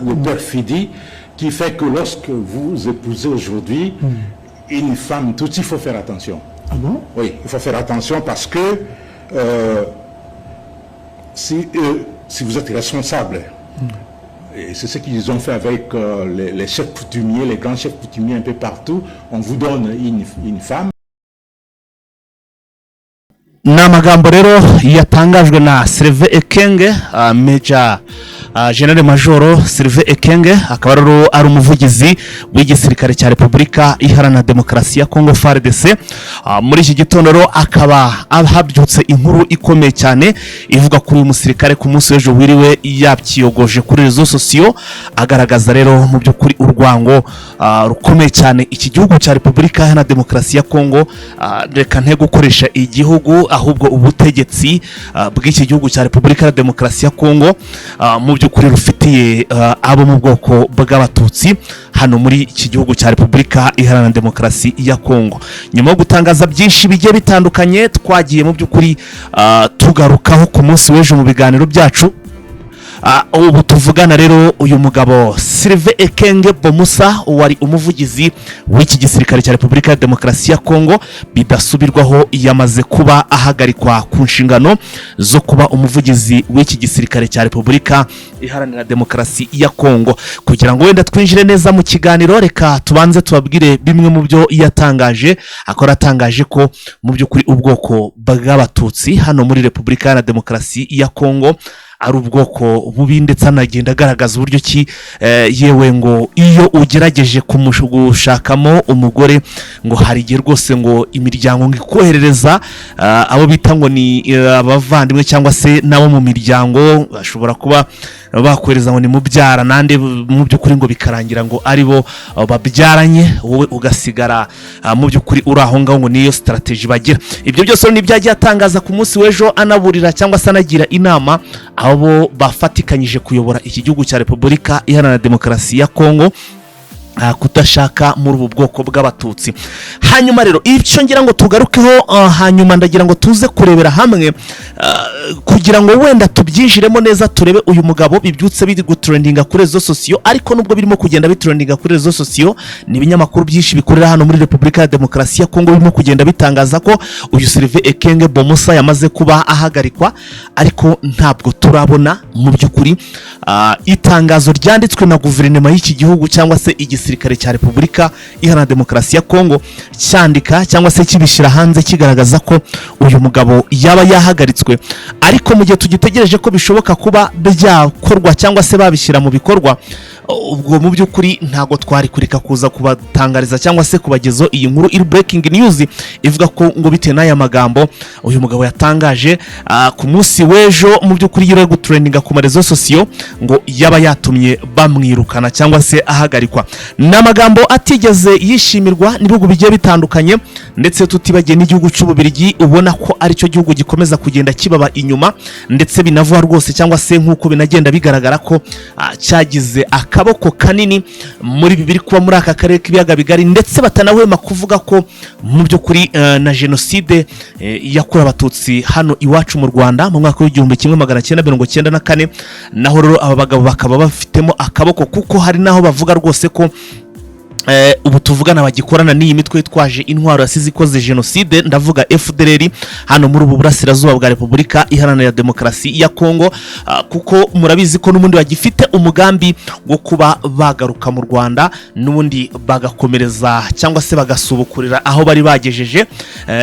de perfidie qui fait que lorsque vous épousez aujourd'hui une femme, tout il faut faire attention. Ah bon? Oui, il faut faire attention parce que si vous êtes responsable, et c'est ce qu'ils ont fait avec les chefs coutumiers, les grands chefs coutumiers un peu partout, on vous donne une femme. N'amagambo rero yatangajwe na Sylvain Ekenge, Major General Major Sylvain Ekenge, akaba rero ari umuvugizi w'igisirikare cya Repubulika Iharanira Demokarasi ya Kongo FARDC. Muri iki gitondo rero akaba habyutse inkuru ikomeye cyane ivuga kuri uyu musirikare ku munsi w'ejo wiriwe yapkiyogoje kuri rezo sosiyo, agaragaza rero mu by'ukuri urwango rukomeye cyane iki gihugu cya Repubulika Iharanira Demokarasi ya Kongo, reka nte gukoresha igihugu ahubwo ubutegetsi bw'iki gihugu cya Repubulika ya Demokarasi ya Kongo mu by'ukuri rufitiye abo mu bwoko bw'abatutsi hano muri iki gihugu cya Repubulika Iharanira Demokarasi ya Kongo. Nyuma yo gutangaza byinshi bigiye bitandukanye twagiye mu by'ukuri tugarukaho ku munsi w'ejo mu biganiro byacu, ubu tuvugana rero uyu mugabo Sylvain Ekenge Bomusa wari umuvugizi w'iki gisirikare cya Repubulika ya Demokarasi ya Kongo bidasubirwaho yamaze kuba ahagarikwa ku nshingano zo kuba umuvugizi w'iki gisirikare cya Repubulika Iharanira Demokarasi ya Kongo. Kugira ngo wenda twinjire neza mu kiganiro, reka tubanze tubabwire bimwe mu byo yatangaje. Akora atangaje ko mu by'ukuri ubwoko bw'abatutsi hano muri Repubulika Iharanira Demokarasi ya Kongo ari ubwoko bubi, ndetse anagenda agaragaza uburyo ki yewe ngo iyo ugerageje kumushakamo umugore ngo hari igihe rwose ngo imiryango ngikoherereza abo bita ngo ni abavandimwe cyangwa se nabo mu miryango bashobora kuba bakohereza ngo ni mubyara nande mu by'ukuri ngo bikarangira ngo ari bo babyaranye, wowe ugasigara mu by'ukuri uri aho ngaho ngo niyo strategy bagira. Ibyo byose ni byagiye atangaza ku munsi w'ejo, anaburira cyangwa se anagira inama abo bafatikanyije kuyobora iki gihugu cya Repubulika Iharanira Demokarasi ya Kongo kudashaka muri ubu bwoko bw'abatutsi. Hanyuma rero icyo ngira ngo tugarukeho, hanyuma ndagira ngo tuze kurebera hamwe kugira ngo wenda tubyinjiremo neza, turebe uyu mugabo bibyutse biri gutrendinga kuri rezo sosiyo, ariko nubwo birimo kugenda bitrendinga kuri rezo sosiyo, ni ibinyamakuru byinshi bikorera hano muri Repubulika ya Demokarasi ya Kongo birimo kugenda bitangaza ko uyu Sylvain Ekenge Bomusa yamaze kuba ahagarikwa, ariko ntabwo turabona mu by'ukuri itangazo ryanditswe na guverinoma y'iki gihugu cyangwa se igisirikare cya Repubulika Iharanira Demokarasi ya Kongo cyandika cyangwa se kibishyira hanze kigaragaza ko uyu mugabo yaba yahagaritswe. Ariko mu gihe tugitegereje ko bishoboka kuba byakorwa cyangwa se babishyira mu bikorwa, ubwo mu by'ukuri ntago twari kureka kuza kubatangariza cyangwa se kubagezo iyi nkuru iri breaking news ivuga ko ngo bitewe n'aya magambo uyu mugabo yatangaje ku munsi w'ejo mu by'ukuri yire gutrendinga ku marezo sosiyo ngo yaba yatumye bamwirukana cyangwa se ahagarikwa. N'amagambo atigeze yishimirwa n'ibihugu bigiye bitandukanye, ndetse tutibagiye n'igihugu cy'Ububirigi ubona ko ari cyo gihugu gikomeza kugenda kibaba inyuma, ndetse binavuga rwose cyangwa se nk'uko binagenda bigaragara ko cyagize akaboko kanini muri bibiri kuba muri aka karere k'ibiyaga bigari, ndetse batanahwema kuvuga ko mu by'ukuri na jenoside yakorewe abatutsi hano iwacu mu Rwanda mu mwaka w'1994 naho rero aba bagabo bakaba bafitemo akaboko, kuko hari naho bavuga rwose ko ubu tuvugana bagikorana n'iyi mitwe itwaje intwaro yasize ikoze jenoside, ndavuga FDLR hano muri ubu burasirazuba bwa Repubulika Iharanira Demokarasi ya Kongo, kuko murabizi ko n'ubundi bagifite umugambi wo kuba bagaruka mu Rwanda n'ubundi bagakomereza cyangwa se bagasubukurira aho bari bagejeje,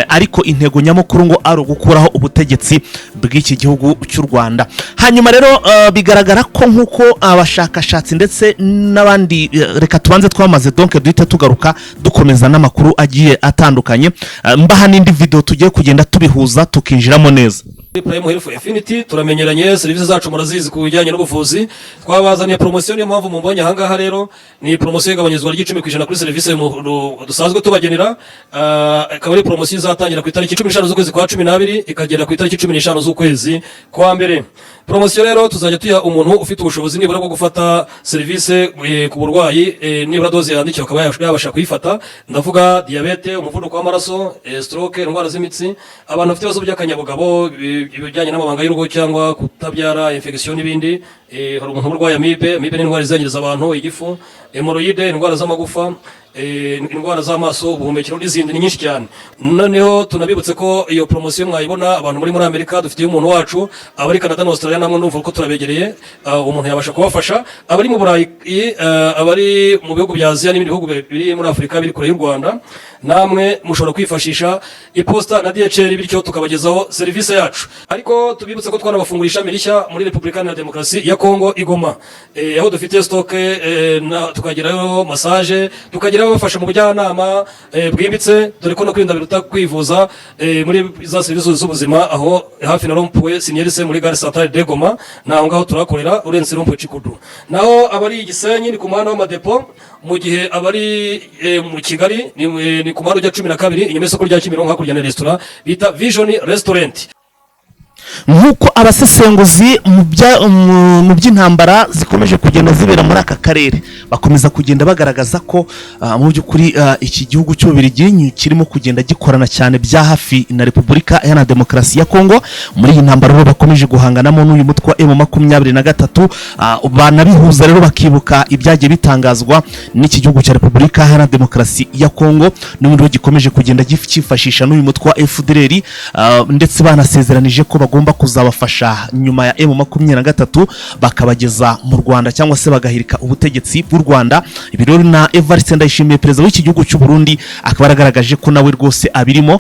ariko intego nyamukuru ngo ari ugukuraho ubutegetsi bw'iki gihugu cy'u Rwanda. Hanyuma rero bigaragara ko nk'uko abashakashatsi ndetse n'abandi, reka tubanze twamaze donc duhita tugaruka dukomeza n'amakuru agiye atandukanye, mbaha n'indi video tugiye kugenda tubihuza tukinjiramo neza. Prime Health Affinity turamenyeranye, serivisi zacu murazizi ku bijyanye n'ubuvuzi, twabazaniye promotion niyo mpamvu mumbonye aha ngaha. Rero ni promotion y'igabanyizwa ry'10% kuri serivisi dusanzwe tubagenera, akaba ari promotion izatangira ku itariki 15 z'ukwezi kwa 12 ikagera ku itariki 15 z'ukwezi kwa mbere. Promotion rero tuzajya tuya umuntu ufite ubushobozi nibura bwo gufata serivisi ku burwayi, nibura doze yandikiwe akaba yabasha kuyifata, ndavuga diabete, umuvuduko w'amaraso, stroke, indwara z'imitsi, abantu bafite ibibazo by'akanyabugabo ibijyanye n'amabanga y'urugo cyangwa kutabyara, infection n'ibindi. Hari umuntu urwaye amibe ni indwara izangiriza abantu, igifu, hemorrhoide, indwara z'amagufa, indwara z'amaso, ubuhumekero n'izindi ni nyinshi cyane. Noneho tunabibutse ko iyo promotion mwayibona abantu muri Amerika dufitiye umuntu wacu, abari Canada na Australia namwe ndumva ko turabegereye, umuntu yabasha kubafasha, abari mu Burayi, abari mu bihugu bya Aziya n'ibindi bihugu biri muri Afrika biri kure y'u Rwanda, namwe mushobora kwifashisha iposta na DHL bityo tukabagezaho service yacu. Ariko tubibutse ko twanabafungurisha mirishya muri Republika ya Demokarasi ya Kongo Igoma, aho dufite stock, tukagirayo massage, tukagirayo bafasha mu bujyanama bwimbitse, dore ko no kwirinda biruta kwivuza muri za service z'ubuzima, aho hafi na Rompwe Sinyerise muri Gare Centrale de Goma, naho ngaho turakorera urenze Rompwe Chikudu. Naho abari Gisenyi ni ku muhanda w'amadepo, mu gihe abari mu Kigali ni ku muhanda ujya 12 inyuma y'isoko rya Kimironko hakurya na restaurant bita Vision Restaurant. Nk'uko abasesenguzi mu by'intambara zikomeje kugenda zibera muri aka karere bakomeza kugenda bagaragaza ko mu by'ukuri iki gihugu cy'Ububiligi kirimo kugenda gikorana cyane bya hafi na Repubulika Iharanira Demokarasi ya Kongo. Muri iyi ntambara rero bakomeje guhanganamo n'uyu mutwe wa M23, banabihuza rero bakibuka ibyagiye bitangazwa n'iki gihugu cya Repubulika Iharanira Demokarasi ya Kongo, n'ubundi gikomeje kugenda gifashisha n'uyu mutwe wa FDLR, ndetse banasezeranije ko bagomba kuzabafasha nyuma ya M23 bakabageza mu Rwanda cyangwa se bagahirika ubutegetsi bw'u Rwanda. Ibi rero na Evariste Ndayishimiye, perezida w'iki gihugu cy'u Burundi, akaba aragaragaje ko nawe rwose abirimo.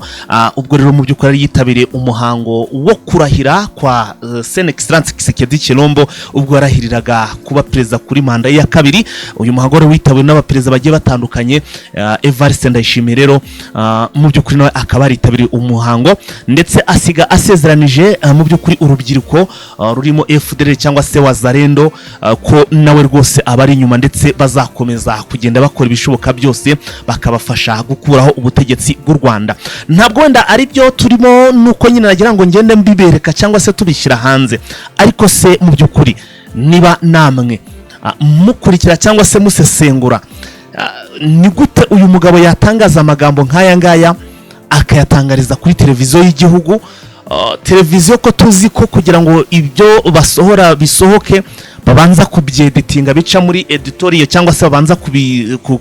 Ubwo rero mu by'ukuri ari yitabiriye umuhango wo kurahira kwa Sen Excellence Tshisekedi Tshilombo, ubwo yarahiriraga kuba perezida kuri manda ya kabiri. Uyu muhango rero witabiriwe n'abaperezida bagiye batandukanye. Evariste Ndayishimiye rero mu by'ukuri nawe akaba aritabiriye umuhango, ndetse asiga asezeranije mu by'ukuri urubyiruko rurimo FDL cyangwa se Wazalendo ko nawe rwose abari inyuma, ndetse bazakomeza kugenda bakora ibishoboka byose bakabafasha gukuraho ubutegetsi bw'u Rwanda. Ntabwo wenda ari byo turimo nuko nyine nagira ngo ngende mbibereka cyangwa se tubishyira hanze, ariko se mu by'ukuri niba namwe mukurikira cyangwa se musesengura, ni gute uyu mugabo yatangaza amagambo nk'aya ngaya akayatangariza kuri televiziyo y'igihugu? Televiziyo ko tuzi ko kugira ngo ibyo basohora bisohoke babanza kubyeditinga, bica muri editorial cyangwa se babanza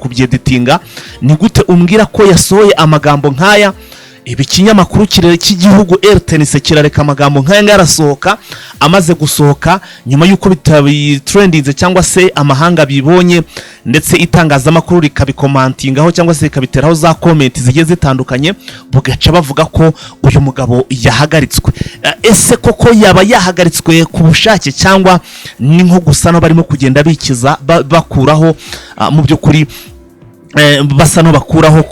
kubyeditinga. Ni gute umbwira ko yasohoye amagambo nk'aya? Ibi kinyamakuru cy'igihugu RTNC kirareka amagambo nk'aya ngarasohoka, amaze gusohoka nyuma yuko bitabitrendinze cyangwa se amahanga bibonye, ndetse itangazamakuru rikabikomantingaho cyangwa se rikabiteraho za comment zigiye zitandukanye, bugaca bavuga ko uyu mugabo yahagaritswe. Ese koko yaba yahagaritswe ku bushake cyangwa ni nko gusa no barimo kugenda bikiza bakuraho mu by'ukuri basa no bakuraho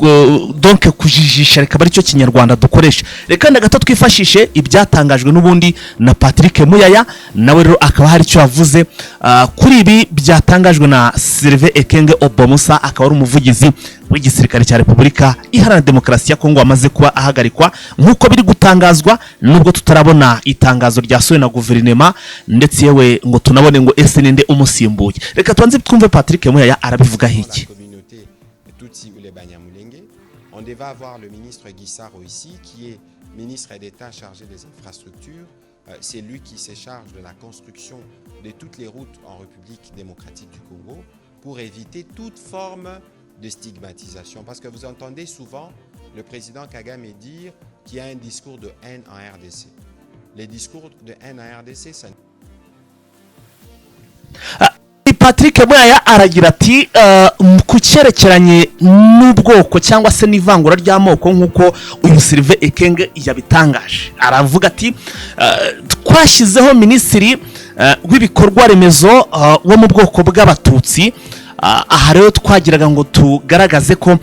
donc kujijisha? Reka bari cyo kinyarwanda dukoresha. Reka ndagato twifashishe ibyatangajwe n'ubundi na Patrick Muyaya, nawe rero akaba hari cyo yavuze kuri ibi byatangajwe na Sylvain Ekenge Obomusa, akaba ari umuvugizi w'igisirikare cya Repubulika Iharanira Demokarasi ya Kongo, amaze kuba ahagarikwa nk'uko biri gutangazwa, nubwo tutarabona itangazo ryasohowe na guverinema, ndetse yewe ngo tunabone ngo ese ninde umusimbuye. Reka tuanze twumve Patrick Muyaya arabivuga hiki. On devait avoir le ministre Guissaro ici, qui est ministre d'État chargé des infrastructures. C'est lui qui se charge de la construction de toutes les routes en République démocratique du Congo pour éviter toute forme de stigmatisation. Parce que vous entendez souvent le président Kagame dire qu'il y a un discours de haine en RDC. Les discours de haine en RDC, ça... Patrick Muyaya aragira ati ku cyerekeranye n'ubwoko cyangwa se n'ivangura ry'amoko nk'uko uyu Sylvain Ekenge yabitangaje. Aravuga ati twashyizeho minisitiri w'ibikorwa remezo wo mu bwoko bw'abatutsi. Aha rero twagiraga ngo tugaragaze ko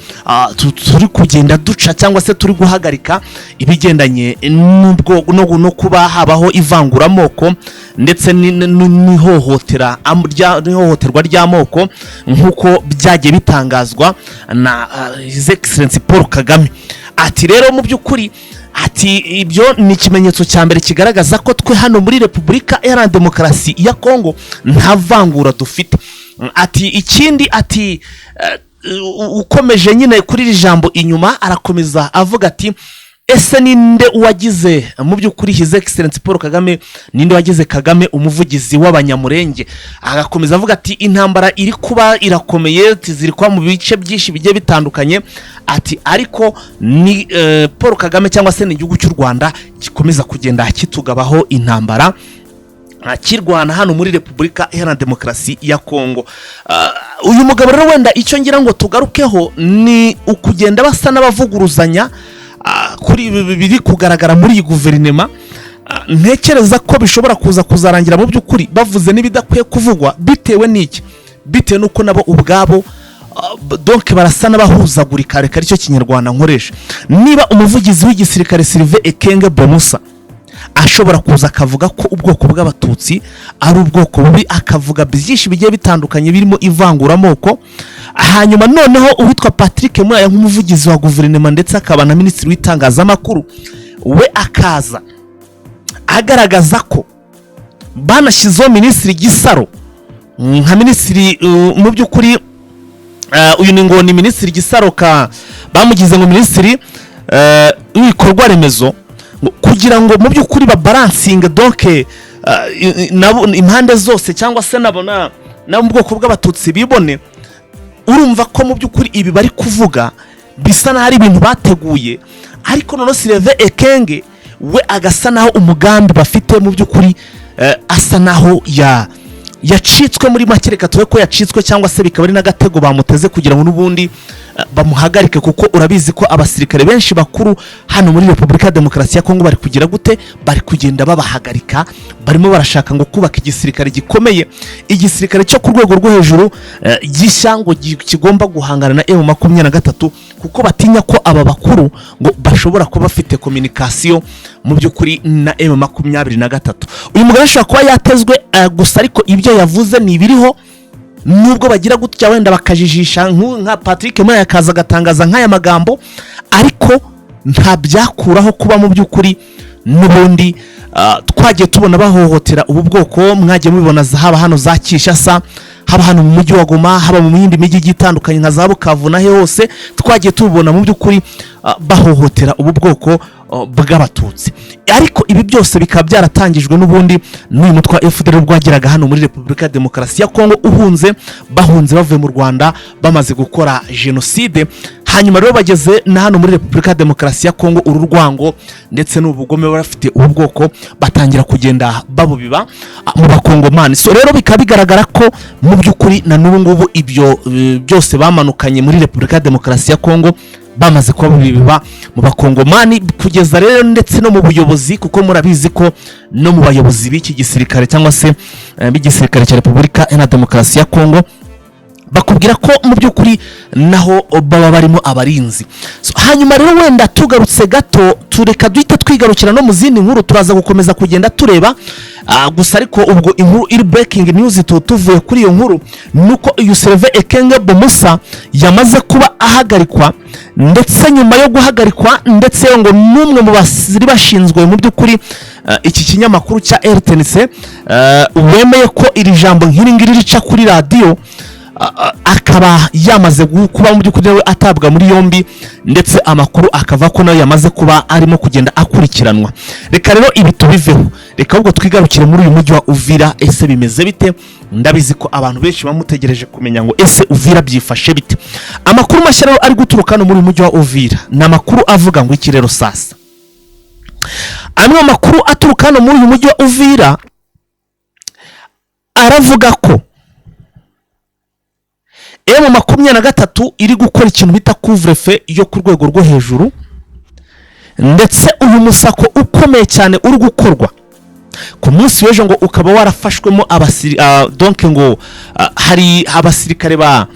turi kugenda duca cyangwa se turi guhagarika ibigendanye no kuba habaho ivanguramoko ndetse n'ihohoterwa ry'amoko nk'uko byagiye bitangazwa na His Excellency Paul Kagame. Ati rero mu by'ukuri, ati ibyo ni ikimenyetso cya mbere kigaragaza ko twe hano muri Repubulika Iharanira Demokarasi ya Kongo nta vangura dufite. Ati ikindi, ati ukomeje nyine kuri iri jambo inyuma arakomeza avuga ati ese ninde wagize mu by'ukuri His Excellency Paul Kagame, ninde wagize Kagame umuvugizi w'abanyamurenge? Agakomeza avuga ati intambara iri kuba irakomeye, ziri kwa mu bice byinshi bigiye bitandukanye, ati ariko ni Paul Kagame cyangwa se n'igihugu cy'u Rwanda gikomeza kugenda kitugabaho intambara kirwana hano muri Repubulika Iharanira Demokarasi ya Kongo. Uyu mugabo rero wenda icyo ngira ngo tugarukeho ni ukugenda basa n'abavuguruzanya kuri biri kugaragara muri iyi guverinema. Ntekereza ko bishobora kuzarangira mu by'ukuri bavuze n'ibidakwiye kuvugwa, bitewe n'iki? Bitewe nuko nabo ubwabo donc barasa n'abahuzagurika, reka aricyo kinyarwanda nkoresha. Niba umuvugizi w'igisirikare Sylvain Ekenge Bomusa ashobora kuza akavuga ko ubwoko bw'abatutsi ari ubwoko bubi, akavuga byinshi bigiye bitandukanye birimo ivanguramoko, hanyuma noneho uwitwa Patrick Muyaya nk'umuvugizi wa guverinoma ndetse akaba na minisitiri w'itangazamakuru, we akaza agaragaza ko banashyizeho minisitiri Gisaro nka minisitiri mu by'ukuri uyu ni ngo ni minisitiri Gisaro bamugize ngo minisitiri w'ibikorwa remezo, kugira ngo mu by'ukuri babalansinge donc impande zose cyangwa se nabona mu bwoko bw'abatutsi bibone. Urumva ko mu by'ukuri ibi bari kuvuga bisa n'aho ari ibintu bateguye, ariko noneho Sylvain Ekenge we agasa naho umugambi bafite mu by'ukuri asa naho yacitswe muri make, reka tuve ko yacitswe cyangwa se bikaba ari n'agatego bamuteze kugira ngo n'ubundi bamuhagarike, kuko urabizi ko abasirikare benshi bakuru hano muri Repubulika ya Demokarasi ya Kongo bari kugira gute, bari kugenda babahagarika, barimo barashaka ngo kubaka igisirikare gikomeye, igisirikare cyo ku rwego rwo hejuru gishya ngo kigomba guhangana na M23, kuko batinya ko aba bakuru ngo bashobora kuba bafite communication mu by'ukuri na M23. Uyu mugabo ashobora kuba yatezwe gusa, ariko ibyo yavuze ni ibiriho, nubwo bagira gutya wenda bakajijisha nka Patrick Muyaya akaza agatangaza nk'aya magambo, ariko nta byakuraho kuba mu by'ukuri n'ubundi twagiye tubona bahohotera ubu bwoko. Mwagiye mubibona haba hano za Kinshasa, haba hano mu mujyi wa Goma, haba mu yindi mijyi itandukanye nka za Bukavu nahe hose twagiye tubona mu by'ukuri bahohotera ubu bwoko bw'abatutsi. Ariko ibi byose bikaba byaratangijwe n'ubundi n'uyu mutwe wa FDL rwagiraga hano muri Repubulika ya Demokarasi ya Kongo bahunze bavuye mu Rwanda bamaze gukora genocide. Hanyuma rero bageze na hano muri Repubulika ya Demokarasi ya Kongo, uru rwango ndetse n'ubugome barafite ubu bwoko batangira kugenda babubiba mu bakongomani. So rero bikaba bigaragara ko mu by'ukuri na n'ubu ngubu ibyo byose bamanukanye muri Repubulika ya Demokarasi ya Kongo bamaze kuba bibiba mu bakongomani, kugeza rero ndetse no mu buyobozi, kuko murabizi ko no mu bayobozi b'iki gisirikare cyangwa se b'igisirikare cya Repubulika ya Demokarasi ya Kongo bakubwira ko mu by'ukuri naho baba barimo abarinzi. Hanyuma rero wenda tugarutse gato, tureka duhita twigarukira no mu zindi nkuru, turaza gukomeza kugenda tureba gusa, ariko ubwo inkuru iri breaking news tuvuye kuri iyo nkuru nuko uyu Sylvain Ekenge Bomusa yamaze kuba ahagarikwa, ndetse nyuma yo guhagarikwa ndetse ngo n'umwe mu basiri bashinzwe mu by'ukuri iki kinyamakuru cya RTNC wemeye ko iri jambo nk'iri ngiri rica kuri radio, akaba yamaze kuba mu by'ukuri we atabwa muri yombi, ndetse amakuru akava ko nayo yamaze kuba arimo kugenda akurikiranwa. Reka rero ibi tubiveho, reka ahubwo twigarukire muri uyu mujyi wa Uvira. Ese bimeze bite? Ndabizi ko abantu benshi bamutegereje kumenya ngo ese Uvira byifashe bite. Amakuru mashya rero ari guturuka no muri uyu mujyi wa Uvira na makuru avuga ngo iki rero sasa. Amwe makuru aturuka no muri uyu mujyi wa Uvira aravuga ko M23 iri gukora ikintu bita couvre-feu yo ku rwego rwo hejuru, ndetse uyu musako ukomeye cyane uri gukorwa ku munsi w'ejo ngo ukaba warafashwemo donc ngo hari abasirikare ba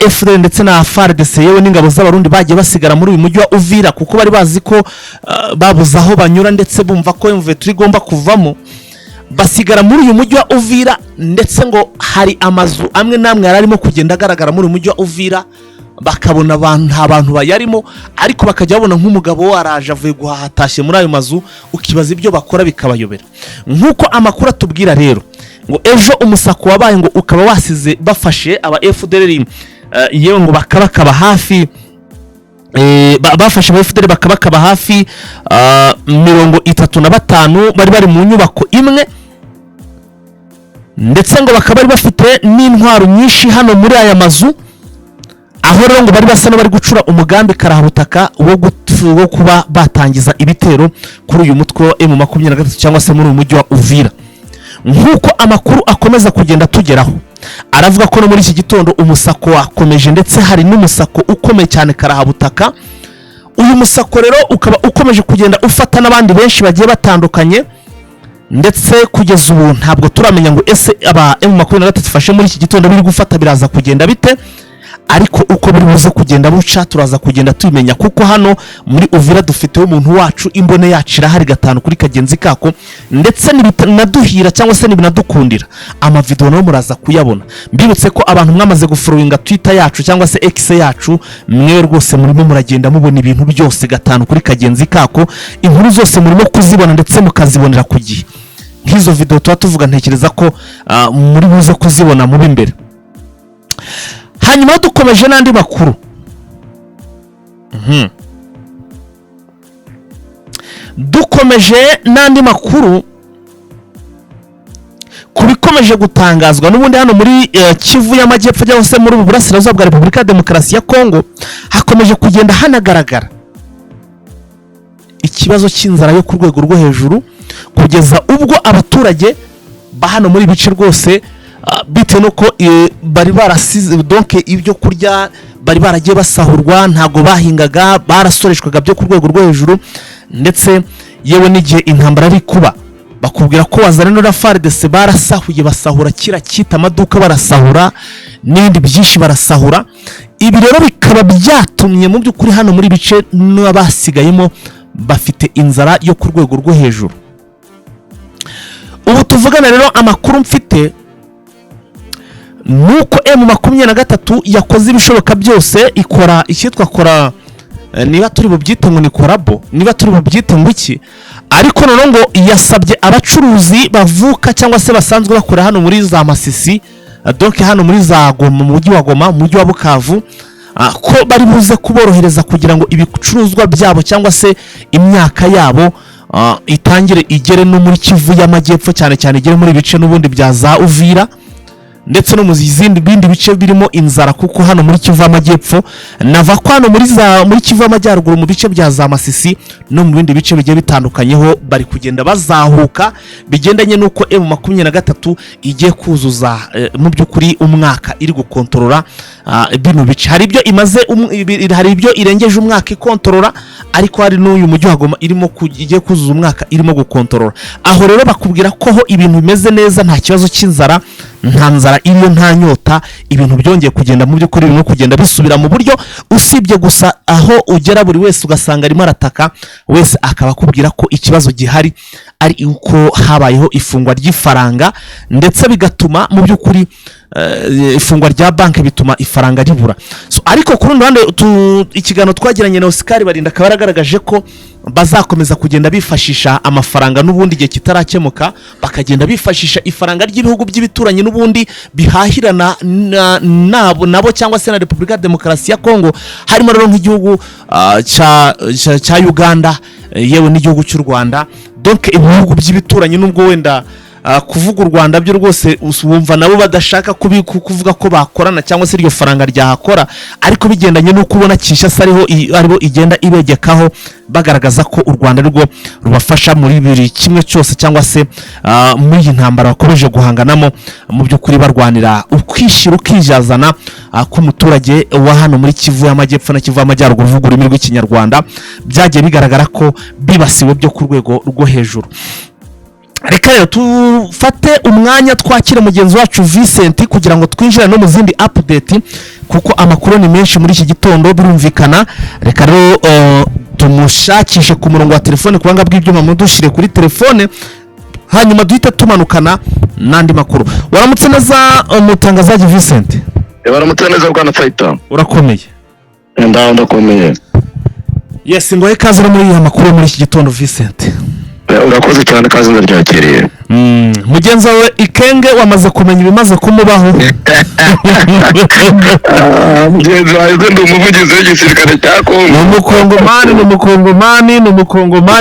FDL ndetse na FARDC yewe n'ingabo z'abarundi bagiye basigara muri uyu mujyi wa Uvira, kuko bari bazi ko babuze aho banyura, ndetse bumva ko M23 igomba kuvamo, basigara muri uyu mujyi wa Uvira. Ndetse ngo hari amazu amwe namwe yararimo kugenda agaragara muri uyu mujyi wa Uvira, bakabona abantu bayarimo, ariko bakajya babona nk'umugabo waraje avuye guhahatashye muri ayo mazu, ukibaza ibyo bakora bikabayobera. Nk'uko amakuru atubwira rero ngo ejo umusako wabaye ngo ukaba wasize bafashe aba FDL yewe ngo bakaba hafi bafashe FDL bakaba hafi 35 bari mu nyubako imwe, ndetse ngo bakaba bari bafite n'intwaro nyinshi hano muri aya mazu, aho rero ngo bari basa n'abari gucura umugambi karahabutaka wo kuba batangiza ibitero kuri uyu mutwe wa M23 cyangwa se muri uyu mujyi wa Uvira. Nk'uko amakuru akomeza kugenda tugeraho, aravuga ko no muri iki gitondo umusako wakomeje, ndetse hari n'umusako ukomeye cyane karahabutaka. Uyu musako rero ukaba ukomeje kugenda ufata n'abandi benshi bagiye batandukanye, ndetse kugeza ubu ntabwo turamenya ngo ese aba M23 fashe muri iki gitondo biri gufata biraza kugenda bite, ariko uko biri buze kugenda buca turaza kugenda tubimenya, kuko hano muri Uvira dufiteho umuntu wacu imbone yacu irahari gatanu kuri kagenzi kako, ndetse n'ibinaduhira cyangwa se n'ibinadukundira amavideo no muraza kuyabona. Mbibutse ko abantu mwamaze gufollowinga Twitter yacu cyangwa se X yacu, mwe rwose murimo muragenda mubona ibintu byose gatanu kuri kagenzi kako, inkuru zose murimo kuzibona ndetse mukazibonera ku gihe. Nk'izo video tuba tuvuga ntekereza ko muri buze kuzibona mu bimbere. Hanyuma dukomeje n'andi makuru. Dukomeje n'andi makuru kubikomeje gutangazwa n'ubundi hano muri Kivu y'Amajyepfo cyangwa se muri Burasirazuba bwa Repubulika ya Demokarasi ya Kongo, hakomeje kugenda hanagaragara ikibazo cy'inzara yo ku rwego rwo hejuru, kugeza ubwo abaturage ba hano muri bice rwose bitewe nuko bari barasize donc ibyo kurya bari baragiye basahurwa, ntago bahingaga, barasoreshwaga byo ku rwego rwo hejuru, ndetse yewe n'igihe intambara ari kuba bakubwira ko wazana na FARDC barasahuye, basahura kira kita amaduka, barasahura n'ibindi byinshi barasahura. Ibi rero bikaba byatumye mu by'ukuri hano muri bice n'abasigayemo bafite inzara yo ku rwego rwo hejuru. Ubu tuvugana rero amakuru mfite nuko M23 yakoze ibishoboka byose, ikora icyitwa kora, niba turi bubyite ngo ni korabo, niba turi bubyite ngo iki, ariko none ngo yasabye abacuruzi bavuka cyangwa se basanzwe bakora hano muri za Masisi, donc hano muri za Goma, mu mujyi wa Goma, mu mujyi wa Bukavu, ko bari buze kuborohereza kugira ngo ibicuruzwa byabo cyangwa se imyaka yabo itangire igere no muri Kivu y'Amajyepfo, cyane cyane igere muri bice n'ubundi bya za Uvira, ndetse no mu zindi bindi bice birimo inzara, kuko hano muri Kivu y'Amajyepfo nava ko hano muri Kivu y'Amajyaruguru mu bice bya za Masisi no mu bindi bice bigiye bitandukanyeho bari kugenda bazahuka, bigendanye nuko M23 igiye kuzuza mu by'ukuri umwaka iri gukontorora bino bice. Hari ibyo imaze hari ibyo irengeje umwaka ikontorora, ariko hari n'uyu mujyi wa Goma igiye kuzuza umwaka irimo gukontorora. Aho rero bakubwira ko ho ibintu bimeze neza, nta kibazo cy'inzara, nta nzara iriyo, nta nyota, ibintu byongeye kugenda mu by'ukuri birimo kugenda bisubira mu buryo, usibye gusa aho ugera buri wese ugasanga arimo arataka, wese akaba akubwira ko ikibazo gihari ari uko habayeho ifungwa ry'ifaranga, ndetse bigatuma mu by'ukuri ifungwa rya banki bituma ifaranga ribura. Ariko ku rundi ruhande ikiganiro twagiranye na Oscar Barinda akaba yaragaragaje ko bazakomeza kugenda bifashisha amafaranga n'ubundi igihe kitarakemuka, bakagenda bifashisha ifaranga ry'ibihugu by'ibituranyi n'ubundi bihahirana nabo cyangwa se na Repubulika ya Demokarasi ya Kongo, harimo rero nk'igihugu cya Uganda, yewe n'igihugu cy'u Rwanda. Donc ibihugu by'ibituranyi nubwo wenda kuvuga u Rwanda byo rwose wumva nabo badashaka kuvuga ko bakorana cyangwa se iryo faranga ryahakora, ariko bigendanye no kubona Kinshasa aribo igenda ibegekaho, bagaragaza ko u Rwanda rwo rubafasha muri biri kimwe cyose, cyangwa se muri iyi ntambara bakomeje guhanganamo, mu by'ukuri barwanira ukwishira ukijazana k'umuturage wa hano muri Kivu y'Amajyepfo na Kivu y'Amajyaruguru uvuga ururimi rw'Ikinyarwanda, byagiye bigaragara ko bibasiwe byo ku rwego rwo hejuru. Reka rero tufate umwanya twakire mugenzi wacu Vincent kugira ngo twinjire no mu zindi update, kuko amakuru ni menshi muri iki gitondo birumvikana. Reka rero tumushakishe ku murongo wa telefone, kubanga bw'ibyuma mudushire kuri telefone, hanyuma duhita tumanukana n'andi makuru. Waramutse neza umutangazaji Vincent? Waramutse neza bwana Faita? Urakomeye? Ndakomeye. Yes, ngoye kaze muri iyi makuru muri iki gitondo Vincent. Urakoze cyane, kazi ndaryakiriye. mugenzi wawe Ikenge wamaze kumenya ibimaze kumubaho. Mugenzi wawe ndi umuvugizi w'igisirikare cya Kongo. Ni umukongomani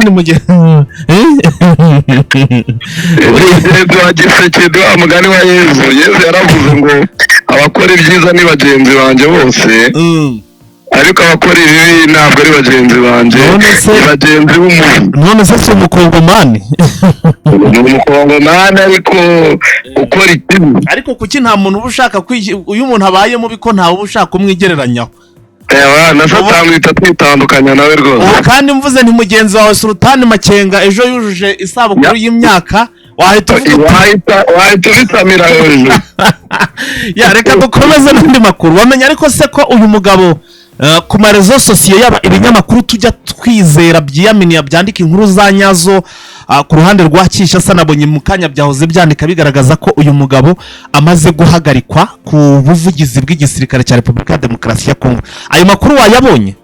mugenzi wa Gisekedi wa mugani wa Yezu yaravuze ngo abakora ibyiza ni bagenzi banjye bose, ariko abakora ibibi ntabwo ari bagenzi banjye, bagenzi b'umuntu. None se si umukongomani? Ni umukongomani ariko ukora ikibi. Ariko kuki nta muntu uba ushaka uyu muntu abaye mubi ko ntawe uba ushaka kumwigereranyaho? Na Satani uhita twitandukanya nawe rwose. Kandi mvuze nti mugenzi wawe Sultani Makenga ejo yujuje isabukuru y'imyaka, wahita ubisamira hejuru. Reka dukomeze n'andi makuru. Wamenya ariko se ko uyu mugabo ku marezo sosiyo yaba ibinyamakuru tujya twizera byiyaminiya byandika inkuru za nyazo, ku ruhande rwa Kinshasa nabonye mu kanya byahoze byandika bigaragaza ko uyu mugabo amaze guhagarikwa ku buvugizi bw'igisirikare cya Repubulika ya Demokarasi ya Kongo. Ayo makuru wayabonye?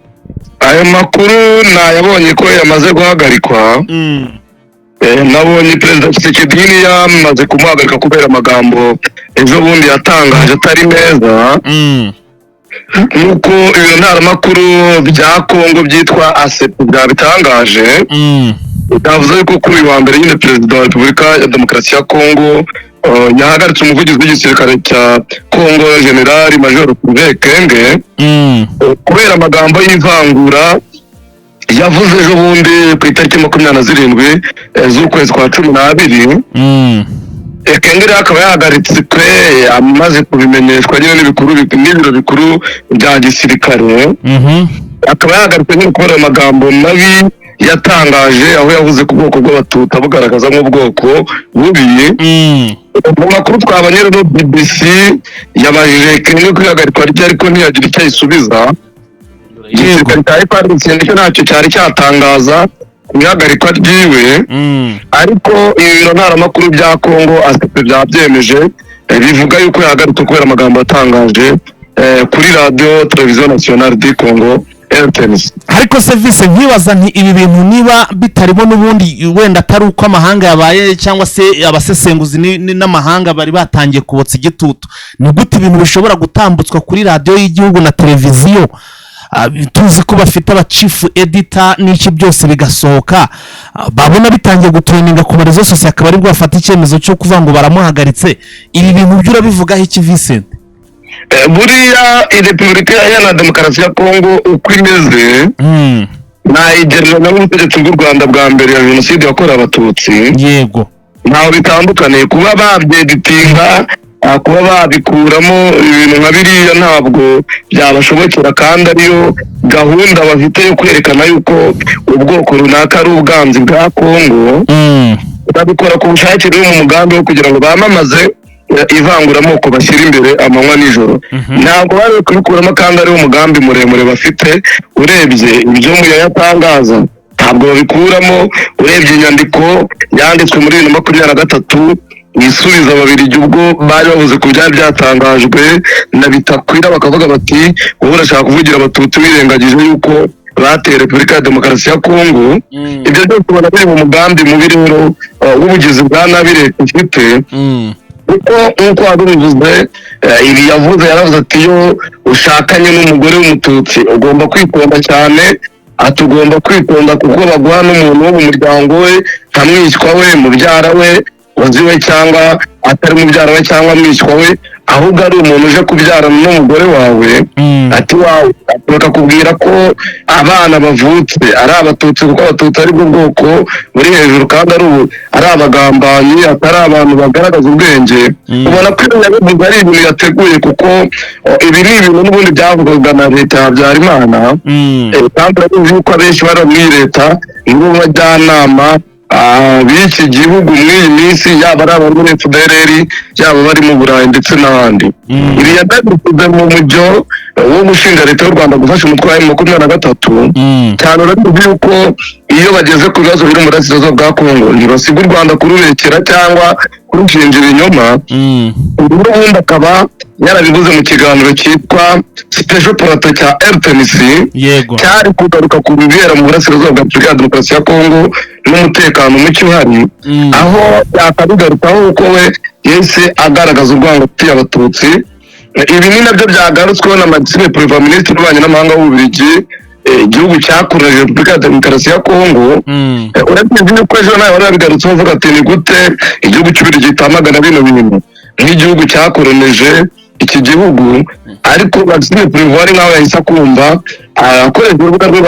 Ayo makuru nayabonye ko yamaze guhagarikwa. Nabonye Perezida Tshisekedi yamaze kumuhagarika kubera amagambo ejo bundi yatangaje atari meza. Nuko ibiro ntaramakuru bya Kongo byitwa ASEP byabitangaje. Byavuze yuko kuri uyu wa mbere nyine Perezida wa Repubulika ya Demokarasi ya Kongo yahagaritse umuvugizi w'igisirikare cya Kongo General Major Sylvain Ekenge kubera amagambo y'ivangura yavuze ejo bundi ku itariki 27 z'ukwezi kwa 12. Ekenge akaba yahagaritswe amaze kubimenyeshwa nyine n'ibiro bikuru bya gisirikare. Akaba yahagaritswe nyine kubera amagambo mabi yatangaje, aho yavuze ku bwoko bw'Abatutsi bugaragaza nk'ubwoko bubi. Mu makuru twabanye rero BBC yabajije Ekenge kwihagarikwa rye ariko ntiyagira icyo ayisubiza. Igisirikare cya FARDC nicyo ntacyo cyari cyatangaza ihagarikwa ryiwe, ariko ibiro ntaramakuru bya Kongo ASEP byabyemeje, bivuga yuko yahagaritswe kubera amagambo yatangaje kuri radio Television Nationale du Congo RTNC. Ariko service nkibaza nti ibi bintu niba bitarimo n'ubundi wenda atari uko amahanga yabaye cyangwa se abasesenguzi n'amahanga bari batangiye kubotsa igitutu, ni gute ibintu bishobora gutambutswa kuri radio y'igihugu na televiziyo? Tuzi ko bafite aba chief editor n'iki byose bigasohoka, babona bitangiye gutureninga ku marezo sosiyo akaba ari bwo bafata icyemezo cyo kuvuga ngo baramuhagaritse. Ibi bintu byura bivugaho iki Vincent? Buriya Repubulika ya Demokarasi ya Kongo uko imeze nayigereranya n'ubutegetsi bw'u Rwanda bwa mbere ya jenoside yakorewe Abatutsi. Yego, ntaho bitandukaniye. Kuba babyeditinga, kuba babikuramo ibintu nka biriya ntabwo byabashobokera, kandi ariyo gahunda bafite yo kwerekana yuko ubwoko runaka ari ubwanzi bwa Kongo. Babikora ku bushake rero mu mugambi wo kugira ngo bamamaze ivanguramoko bashyira imbere amanywa n'ijoro. Ntabwo bari kubikuramo, kandi ariwo mugambi muremure bafite. Urebye ibyo muyatangaza ntabwo babikuramo. Urebye inyandiko yanditswe muri 2023 isubiza Ababiligi ubwo bari bavuze ku byari byatangajwe na Bitakwira, bakavuga bati wowe urashaka kuvugira Abatutsi wirengagije yuko bateye Repubulika ya Demokarasi ya Kongo. Ibyo byose ubona biri mu mugambi mubi rero w'ubugizi bwa nabi leta ifite. Nk'uko wabivuze, ibi yaravuze ati iyo ushakanye n'umugore w'Umututsi ugomba kwitonda cyane. Atugomba kwitonda kuko baguha n'umuntu wo mu muryango we nka mwishywa we, mubyara we, waziwe cyangwa atari mubyara we cyangwa mwishywa we, ahubwo ari umuntu uje kubyarana n'umugore wawe. Ati wawe bakakubwira ko abana bavutse ari Abatutsi kuko Abatutsi ari bwo bwoko buri hejuru, kandi ari abagambanyi, atari abantu bagaragaza ubwenge. Ubona ko yabivuze ari ibintu yateguye, kuko ibi ni ibintu n'ubundi byavugwaga na leta ya Habyarimana. Kandi urabizi yuko abenshi bari muri leta nibo bajyanama b'iki gihugu muri iyi minsi, yaba ari abari muri FDLR, yaba bari mu Burayi ndetse n'abandi. Ibi yadabikoze mu mujyo wo gushinga leta y'u Rwanda gufasha umutwe wa M23 cyane. Urabizi yuko iyo bageze ku bibazo biri mu burasirazuba bwa Kongo ntibasiga u Rwanda kururekera cyangwa kurushinja ibinyoma ubundi akaba yarabivuze mu kiganiro cyitwa Special Plateau cya RTNC cyari kugaruka ku bibera mu burasirazuba bwa Repubulika ya Demokarasi ya Kongo n'umutekano muke uhari, aho yakabigarukaho uko we yese agaragaza urwango rufitiye Abatutsi. Ibi ni nabyo byagarutsweho na Maxime Prévost, Minisitiri w'Ububanyi n'Amahanga w'Ububiligi, igihugu cyakurije Repubulika ya Demokarasi ya Kongo. Urabye yuko ejo nawe wari wabigarutseho uvuga ati ni gute igihugu cy'Ububiligi gitamagana bino bintu nk'igihugu cyakoronije iki gihugu, ariko Maxime Prévost ari nkaho yahise akumva akoresha urubuga rwe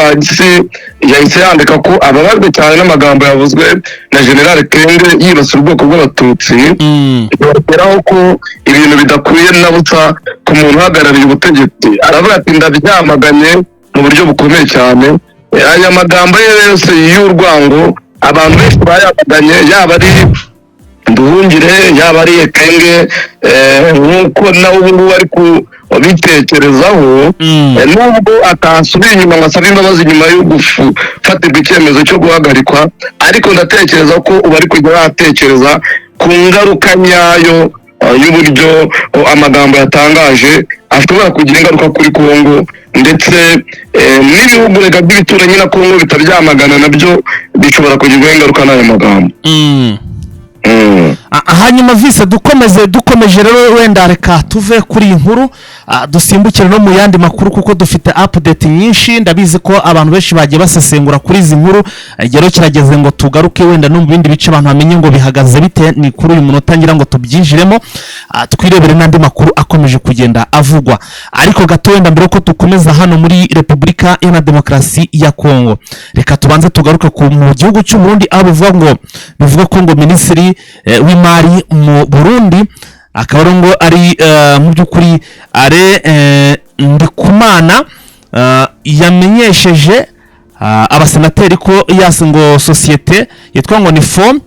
yahise yandika ko ababajwe cyane n'amagambo yavuzwe na General Kenge yibasira ubwoko bw'Abatutsi, yongeraho ko ibintu bidakwiye na busa ku muntu uhagarariye ubutegetsi. Aravuga ati ndabyamaganye mu buryo bukomeye cyane. Aya magambo ye yose y'urwango abantu benshi bayamaganye, yaba ari Nduhungire, yaba ari Kenge, nk'uko nawe ubu ari kubitekerezaho, nubwo atasubira inyuma ngo asabe imbabazi nyuma yo gufatirwa icyemezo cyo guhagarikwa, ariko ndatekereza ko ubu ari kujya yatekereza ku ngaruka nyayo y'uburyo amagambo yatangaje ashobora kugira ingaruka kuri Kongo, ndetse n'ibihugu rega by'ibituranyi na Kongo bitabyamagana nabyo bishobora kugirwaho ingaruka n'ayo magambo. Hanyuma vise dukomeje rero, wenda reka tuve kuri iyi nkuru dusimbukire no mu yandi makuru, kuko dufite update nyinshi. Ndabizi ko abantu benshi bagiye basesengura kuri izi nkuru, igero kirageze ngo tugaruke wenda no mu bindi bice abantu bamenye ngo bihagaze bite. Ni kuri uyu munota ngira ngo tubyinjiremo twirebere n'andi makuru akomeje kugenda avugwa. Ariko gato wenda mbere ko dukomeza hano muri Repubulika ya Demokarasi ya Kongo, reka tubanze tugaruke mu gihugu cy'u Burundi, aho bivuga ko ngo Minisitiri w'Imari mu Burundi akaba ngo ari mu by'ukuri Ndikumana yamenyesheje abasenateri ko ngo sosiyete yitwa ngo ni FOM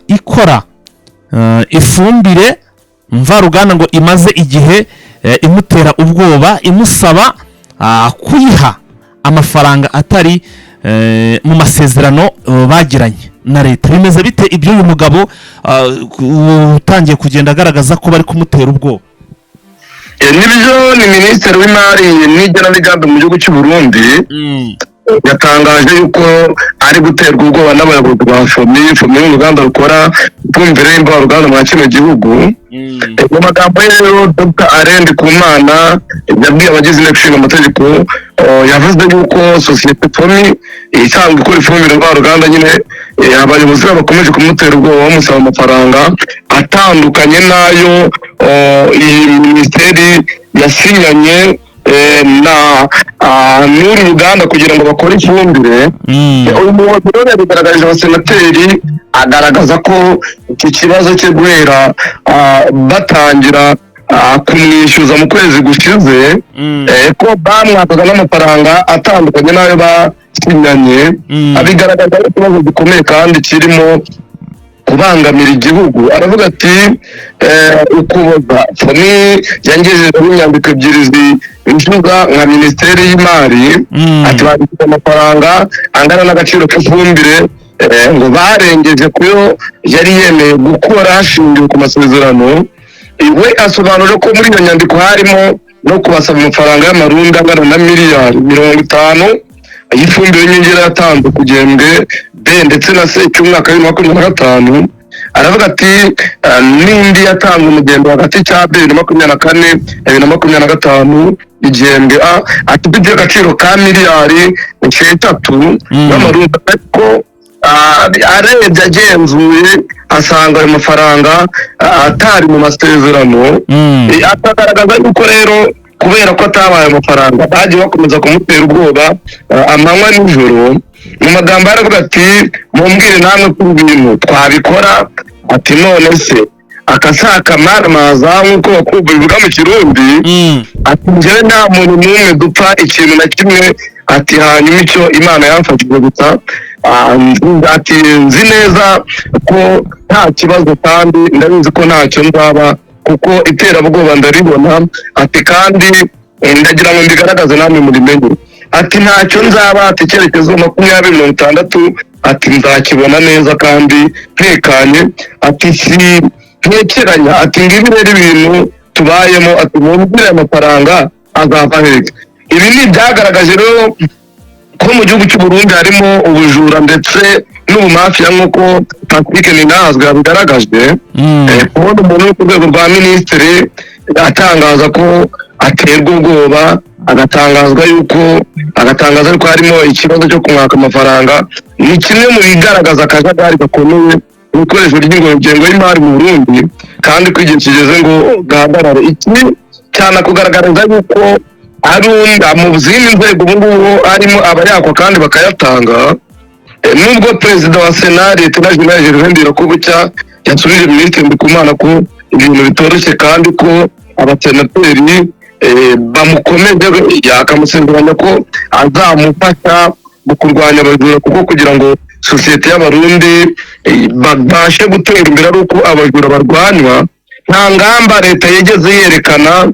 ikora ifumbire mvaruganda ngo imaze igihe imutera ubwoba, imusaba kuyiha amafaranga atari mu masezerano bagiranye na leta. Bimeze bite ibyo uyu mugabo utangiye kugenda agaragaza ko bari kumutera ubwoba? Nibyo, ni Minisitiri w'Imari n'Igenamigambi mu gihugu cy'u Burundi yatangaje yuko ari guterwa ubwoba n'abayobozi ba FOMI n'uruganda rukora ifumbire y'imvaruganda mu kino gihugu. Mu magambo ye rero Dr. Ndikumana yabwiye abagize inteko ishinga amategeko, yavuze yuko sosiyete FOMI isanzwe ikora ifumbire mvaruganda nyine abayobozi bakomeje kumutera ubwoba bamusaba amafaranga atandukanye n'ayo iyi minisiteri yasinyanye n'uru ruganda kugira ngo bakore ifumbire. Uyu muyobozi rero yabigaragarije abasenateri, agaragaza ko iki kibazo cyo guhera batangira kumwishyuza mu kwezi gushize ko bamwakaga n'amafaranga atandukanye n'ayo basinyanye, abigaragaza ko ikibazo gikomeye kandi kirimo kubangamira igihugu. Aravuga ati ukuboza FOMI yangejejeho inyandiko ebyiri zicuza nka Minisiteri y'Imari, ati banditse amafaranga angana n'agaciro k'ifumbire ngo barengeje kuyo yari yemeye gukora hashingiwe ku masezerano. We asobanura ko muri iyo nyandiko harimo no kubasaba amafaranga y'amarundi angana na miliyari 50 y'ifumbire y'inyongera yatanzwe ku gihembwe B ndetse na C cy'umwaka wa 2025. Aravuga ati n'indi yatanzwe mu gihembwe hagati cya 2024 2025 igihembwe A, ati bidye agaciro ka miliyari 3 n'amarundi, ariko arebye agenzuye asanga ayo mafaranga atari mu masezerano. Akagaragaza yuko rero kubera ko atabaye amafaranga bagiye bakomeza kumutera ubwoba amanywa n'ijoro. Mu magambo aravuga ati mumbwire namwe ko ibintu twabikora, ati none se akasaka maramaza nk'uko bakubwa bivuga mu Kirundi, ati njyewe nta muntu n'umwe dupfa ikintu na kimwe, ati hanyuma icyo Imana yamfashije gusa ati nzi neza ko nta kibazo kandi ndabizi ko ntacyo nzaba kuko iterabwoba ndaribona, ati kandi ndagira ngo mbigaragaze namwe muri menye, ati ntacyo nzaba, ati cyerekezo 2060 ati nzakibona neza kandi ntekanye, ati si ntekeranya, ati ngibi rero ibintu tubayemo, ati mumbwire amafaranga azava heza. Ibi ni byagaragaje rero ko mu gihugu cy'u Burundi harimo ubujura ndetse n'ubumafiya nk'uko Patrick Ninazwe yabigaragaje. Kubona umuntu ku rwego rwa minisitiri atangaza ko aterwa ubwoba, agatangaza yuko harimo ikibazo cyo kumwaka amafaranga, ni kimwe mu bigaragaza akajagari gakomeye mu ikoresho ry'ingengo y'imari mu Burundi, kandi ko igihe kigeze ngo gahagarare. Iki cyane kugaragariza yuko ari mu zindi nzego ubu ngubu harimo abayakwa kandi bakayatanga. Nubwo perezida wa Sena Leta Jenerali Gervais Ndirakobucya yasubije Minisitiri Ndikumana ko ibintu bitoroshye kandi ko abasenateri bamukomeje, yakamusezeranya ko azamufasha mu kurwanya abajura, kuko kugira ngo sosiyete y'Abarundi babashe gutera imbere ari uko abajura barwanywa. Nta ngamba leta yigeze yerekana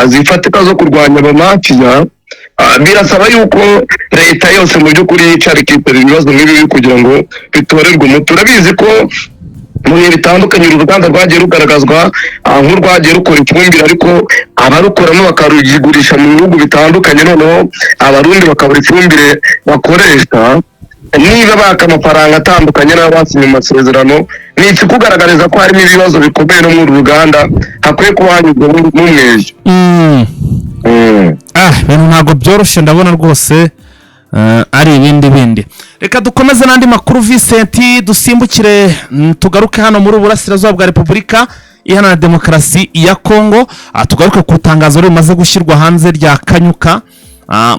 zifatika zo kurwanya abamafiya. Birasaba yuko leta yose mu by'ukuri yicara ikitera ibibazo nk'ibi kugira ngo bitorerwe umuti. Turabizi ko mu bihe bitandukanye uruganda rwagiye rugaragazwa nk'urwagiye rukora ifumbire, ariko abarukoramo bakarugigurisha mu bihugu bitandukanye, noneho Abarundi bakabura ifumbire bakoresha. Niba baka amafaranga atandukanye n'abasinye mu masezerano, ni iki kugaragariza ko harimo ibibazo bikomeye no mu ruganda hakwiye kuba hanyuzwa n'umwejo. Ibintu ntabwo byoroshye, ndabona rwose ari ibindi. Reka dukomeze n'andi makuru Vincent, dusimbukire tugaruke hano muri Burasirazuba bwa Repubulika Iharanira Demokarasi ya Kongo. Tugaruke ku itangazo rimaze gushyirwa hanze rya Kanyuka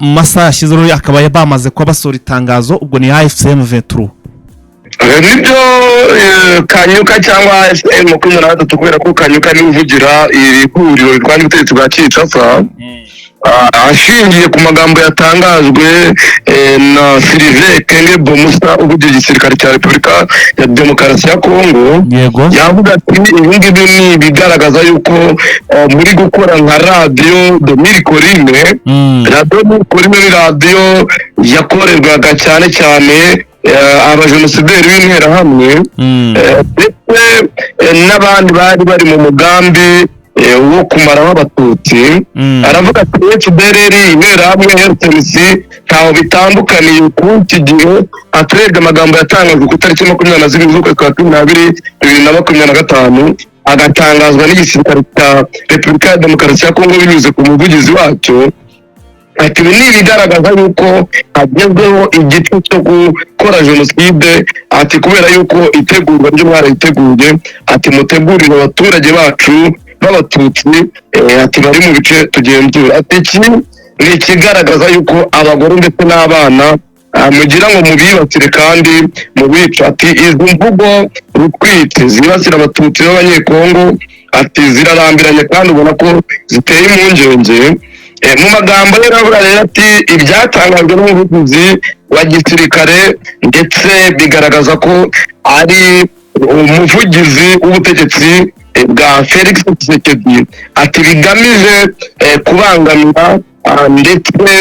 mu masaha yashize, akaba bamaze kuba basohora itangazo, ubwo ni AFCM 23. Nibyo Kanyuka cyangwa AFCM 23, kubera ko Kanyuka ni uvugira iri huriro rirwanya ubutegetsi bwa Kinshasa, ashingiye ku magambo yatangajwe na Sylvain Ekenge Bomusa uvugira igisirikare cya Repubulika ya Demokarasi ya Kongo. Yavuga ati ibingibi ni bigaragaza yuko muri gukora nka radio de Mille-Collines. Radio Mille-Collines ni radio yakorerwaga cyane abajenosideri b'interahamwe, ndetse n'abandi bari mu mugambi wo kumaraho Abatutsi. Aravuga ati FDLR interahamwe RTNC ntaho bitandukaniye ku kigihe. Atrebye amagambo yatangajwe ku tariki 22 z'ukwezi kwa 12 2025, agatangazwa n'igisirikare cya Repubulika ya Demokarasi ya Kongo binyuze ku muvugizi wacyo. Ati ibi ni ibigaragaza yuko hagezweho igice cyo gukora jenoside, ati kubera yuko itegurwa ryo mwarayiteguye, ati mutegurire abaturage bacu b'Abatutsi, ati bari mu bice tugenzura. Ati iki ni ikigaragaza yuko abagore ndetse n'abana mugira ngo mubibasire kandi mubica. Ati izi mvugo rutwite zibasira Abatutsi b'Abanyekongo, ati zirarambiranye kandi ubona ko ziteye impungenge. Mu magambo y'aravuga rero ati ibyatangajwe n'umuvugizi wa gisirikare ndetse bigaragaza ko ari umuvugizi w'ubutegetsi bwa Felix Tshisekedi, ati bigamije kubangamira ndetse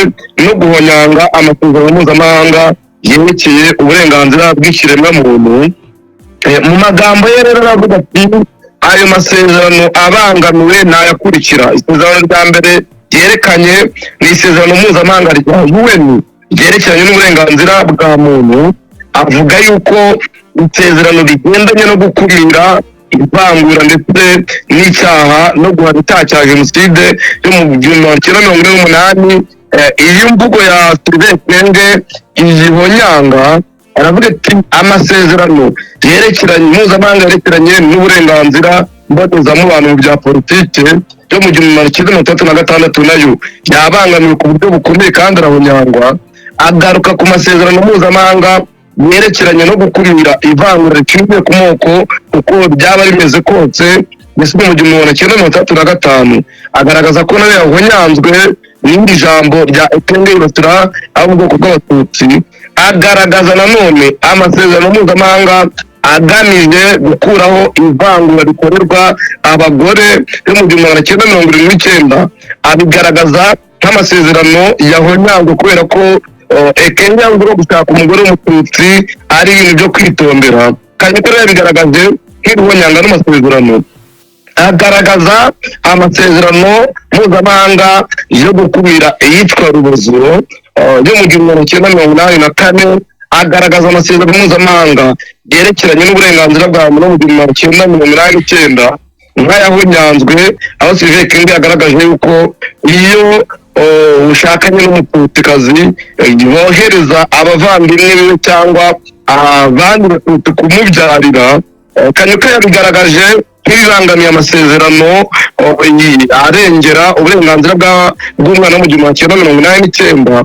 no guhonyanga amasezerano mpuzamahanga yerekeye uburenganzira bw'ikiremwamuntu. Mu magambo ye rero aravuga ati ayo masezerano abangamiwe n'ayakurikira. Isezerano rya mbere ryerekanye ni isezerano mpuzamahanga rya UN ryerekeranye n'uburenganzira bwa muntu. Avuga yuko isezerano rigendanye no gukumira ivangura ndetse n'icyaha no guhana icyaha cya jenoside yo mu 1948. Iyi mvugo ya Sylvain Ekenge ihonyanga. Aravuga ati amasezerano yerekeranye mpuzamahanga yerekeranye n'uburenganzira mbonezamubano mu bya politike yo mu 1936 nayo yabangamiwe ku buryo bukomeye kandi arahonyangwa. Agaruka ku masezerano mpuzamahanga yerekeranye no gukumira ivangura rishingiye ku moko uko byaba rimeze kose, mbese mu 1935 agaragaza ko nayo yahonyanzwe n'indi jambo rya Ekenge yibasira abo mu bwoko bw'Abatutsi. Agaragaza nanone amasezerano mpuzamahanga agamije gukuraho ivangura rikorerwa abagore yo mu 1979, abigaragaza nk'amasezerano yahonyangwa kubera ko Ekenge yanzura gushaka umugore w'umututsi ari ibintu byo kwitondera. Kanyuka rero yabigaragaje nk'ibihonyanga n'amasezerano, agaragaza amasezerano mpuzamahanga yo gukubira iyicwa rubozo yo mu 1984, agaragaza amasezerano mpuzamahanga yerekeranye n'uburenganzira bwa muntu mu 1989 nk'ayahonyanzwe, aho Sylvain Ekenge yagaragaje yuko iyo ushakanye n'umututikazi bohereza abavandimwe biwe cyangwa abandi batutsi kumubyarira. Kanyuka yabigaragaje nk'ibibangamiye amasezerano arengera uburenganzira bw'umwana mu 1989,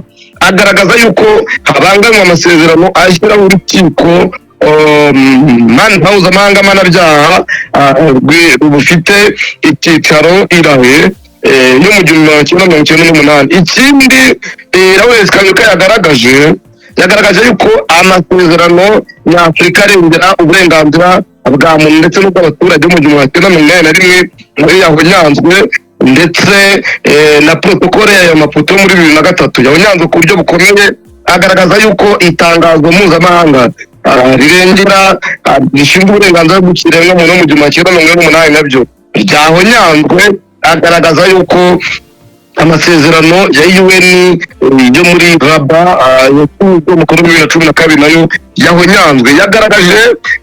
agaragaza yuko habangamiwe amasezerano ashyiraho urukiko mpuzamahanga mpanabyaha bufite icyicaro irahe yo mu 1998. Ikindi Lawrence Kanyuka yagaragaje yuko amasezerano nyafurika arengera uburenganzira bwa muntu ndetse n'ubw'abaturage mu 1981 muri yahonyanzwe, ndetse na protokole ya Maputo muri 2003 yahonyanzwe ku buryo bukomeye. Agaragaza yuko itangazo mpuzamahanga rirengera rishinzwe uburenganzira bw'ikiremwamuntu mu 1988 nabyo ryahonyanzwe. Agaragaza yuko amasezerano ya UN yo muri Rabat yakozwe mu 2012 nayo yahonyanzwe. Yagaragaje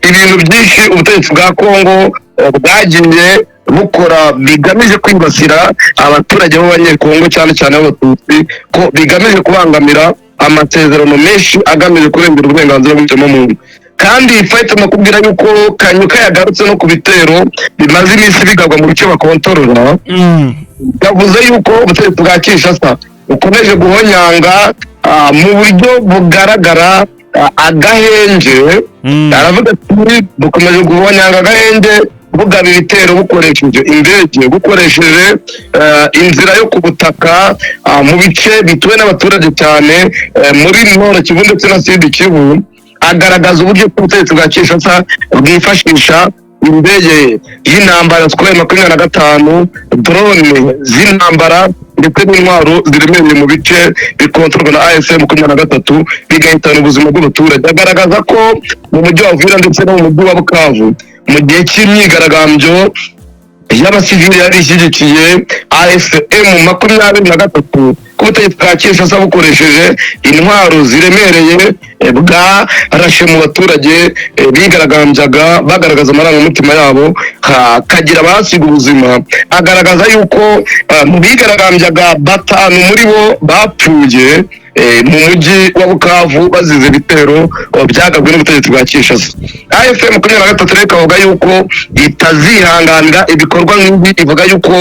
ibintu byinshi ubutegetsi bwa Kongo bwagiye bukora bigamije kwibasira abaturage b'abanyekongo cyane cyane b'abatutsi, ko bigamije kubangamira amasezerano menshi agamije kurengera uburenganzira bw'ikiremwamuntu. Kandi fight makubwira yuko Kanyuka yagarutse no ku bitero bimaze iminsi bigabwa mu bice bakontorora. Yavuze yuko ubutegetsi bwa Kinshasa bukomeje guhonyanga mu buryo bugaragara agahenge. Aravuga ati bukomeje guhonyanga agahenge bugaba ibitero bukoresheje indege, bukoresheje inzira yo ku butaka mu bice bituwe n'abaturage cyane muri Nord Kivu ndetse na Sud Kivu. Agaragaza uburyo bw'ubutegetsi bwa Kinshasa bwifashisha indege y'intambara Sukhoi 25, drone z'intambara ndetse n'intwaro ziremereye mu bice bikontorwa na AFC 23 bigahitana ubuzima bw'abaturage. Agaragaza ko mu mujyi wa Uvira ndetse no mu mujyi wa Bukavu mu gihe cy'imyigaragambyo y'abasivili yari ishyigikiye AFM 23 ku butegetsi bwa Kinshasa bukoresheje intwaro ziremereye bwarashe mu baturage bigaragambyaga bagaragaza amarangamutima yabo, kagira abahasiga ubuzima. Agaragaza yuko mu bigaragambyaga 5 muri bo bapfuye mu mujyi wa Bukavu bazize ibitero byagabwe n'ubutegetsi bwa Kinshasa. AFM 23 ikavuga yuko itazihanganira ibikorwa nk'ibi, ivuga yuko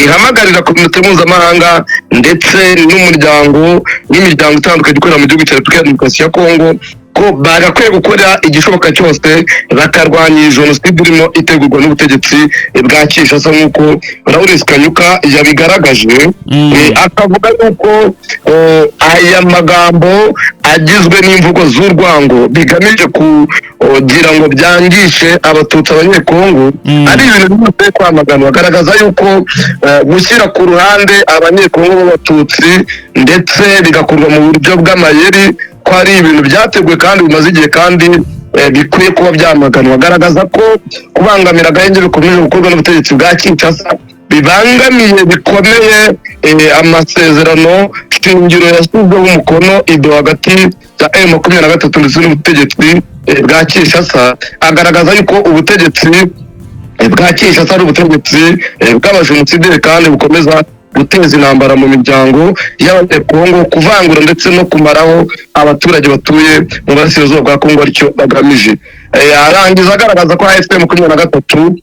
ihamagarira komite mpuzamahanga ndetse n'imiryango itandukanye ikorera mu gihugu cya Repubulika ya Demokarasi ya Kongo ko bagakwiye gukora igishoboka cyose bakarwanya jenoside irimo itegurwa n'ubutegetsi bwa Kinshasa nk'uko Lawrence Kanyuka yabigaragaje. Akavuga yuko aya magambo agizwe n'imvugo z'urwango bigamije kugira ngo byangishe abatutsi abanyekongo ari ibintu byose kwamagana. Bagaragaza yuko gushyira ku ruhande abanyekongo b'abatutsi ndetse bigakorwa mu buryo bw'amayeri ko ari ibintu byateguwe kandi bimaze igihe kandi bikwiye kuba byamaganwa. Bagaragaza ko kubangamira agahenge bikomeje gukorwa n'ubutegetsi bwa Kinshasa bibangamiye bikomeye amasezerano shingiro yashyizweho umukono ido hagati ya M23 ndetse n'ubutegetsi bwa Kinshasa. Agaragaza yuko ubutegetsi bwa Kinshasa ari ubutegetsi bw'abajenosideri kandi bukomeza guteza intambara mu miryango y'abanyekongo, kuvangura ndetse no kumaraho abaturage batuye mu burasirazuba bwa Kongo aricyo bagamije. Arangiza agaragaza ko AFC 23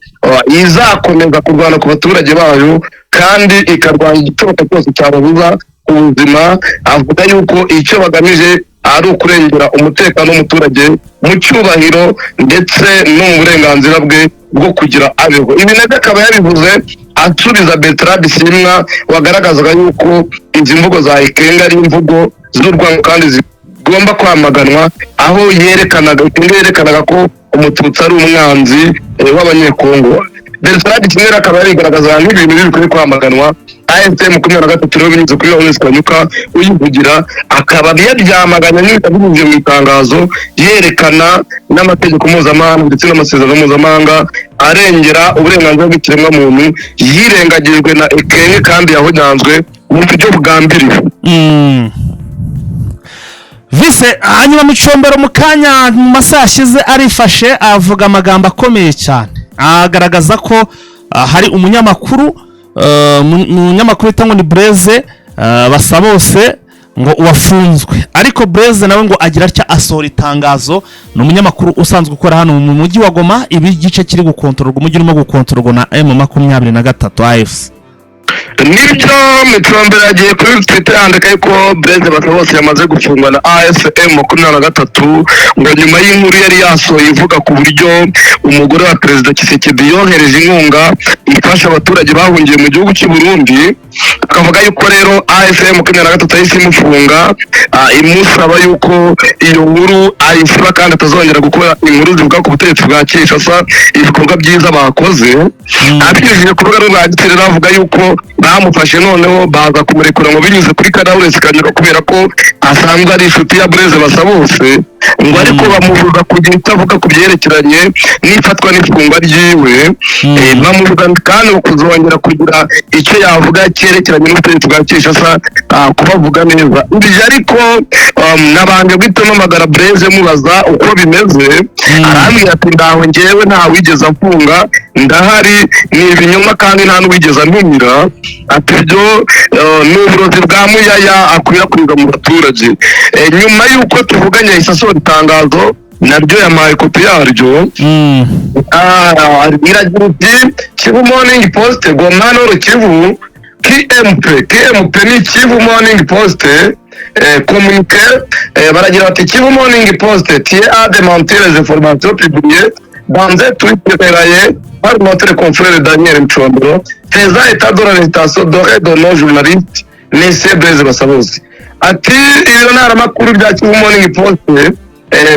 izakomeza kurwana ku baturage bayo kandi ikarwanya igishoboka cyose cyababuza ubuzima. Avuga yuko icyo bagamije ari ukurengera umutekano w'umuturage mu cyubahiro ndetse no mu burenganzira bwe bwo kugira abeho. Ibi nabyo akaba yabivuze asubiza Bertrand Bisimwa wagaragazaga yuko izi mvugo za Ekenge ari imvugo z'urwango kandi zigomba kwamaganwa, aho yerekanaga ko umututsi ari umwanzi w'abanyekongo. Bertrand Bisimwa akaba yarigaragaza nk'ibintu bikwiye kwamaganwa, AFM 23 rero binyuze kuri Lawrence Kanyuka uyivugira akaba yabyamaganya n'ibitabinyuze mu itangazo yerekana n'amategeko mpuzamahanga ndetse n'amasezerano mpuzamahanga arengera uburenganzira bw'ikiremwa muntu yirengagijwe na Ekenge kandi yahonyanzwe mu buryo bugambiriwe. Vise hanyuma mu Combero mu kanya mu masaha ashize arifashe avuga amagambo akomeye cyane agaragaza ko hari umunyamakuru itangwa ni Blaise Basabose ngo wafunzwe, ariko Blaise nawe ngo agira atya asohora itangazo. Ni umunyamakuru usanzwe ukora hano mu mujyi wa Goma, ibi gice kiri gukontororwa, umujyi urimo gukontororwa na M23 AFC. Nibyo Micombero yagiye kuri Twitter yandika yuko Blaise Basabose yamaze gufungwa na AFM 23 ngo nyuma y'inkuru yari yasohoye ivuga ku buryo umugore wa Perezida Tshisekedi yohereje inkunga ifasha abaturage bahungiye mu gihugu cy'u Burundi, akavuga yuko rero AFM 23 yahise imufunga imusaba yuko iyo nkuru ayisiba kandi atazongera gukora inkuru zivuga ku butegetsi bwa Kinshasa ibikorwa byiza bakoze. Abinyujije ku rubuga rwa Twitter avuga yuko bamufashe noneho baza kumurekura ngo binyuze kuri Lawrence Kanyuka kubera ko asanzwe ari inshuti ya Blaise Basabose, ngo ariko bamuvuga kugira itavuga ku byerekeranye n'ifatwa n'ifungwa ryiwe, bamuvuga kandi kuzongera kugira icyo yavuga cyerekeranye n'ubutegetsi bwa Kinshasa kubavuga neza. Ibyo ariko nabanje guhitamo amagara Blaise mubaza uko bimeze, arambwira ati ndaho njyewe nta wigeze afunga, ndahari, ni ibinyoma kandi nta n'uwigeze antumira, ati ibyo ni uburozi bwa muyaya akwirakwiza mu baturage. Nyuma y'uko tuvuganye isasohora itangazo naryo yamaye kopi yaryo, iragira iti Kivu Morning Post Goma Nord Kivu KMP ni Kivu Morning Post communiqué, baragira bati Kivu Morning Post tient à démentir les informations publiées dans un tweet relayé par notre confrère Daniel Micombero faisant état de l'arrestation de nos journalistes Monsieur Blaise Basabose. Ati iyo ntara makuru bya Kivu Morning Post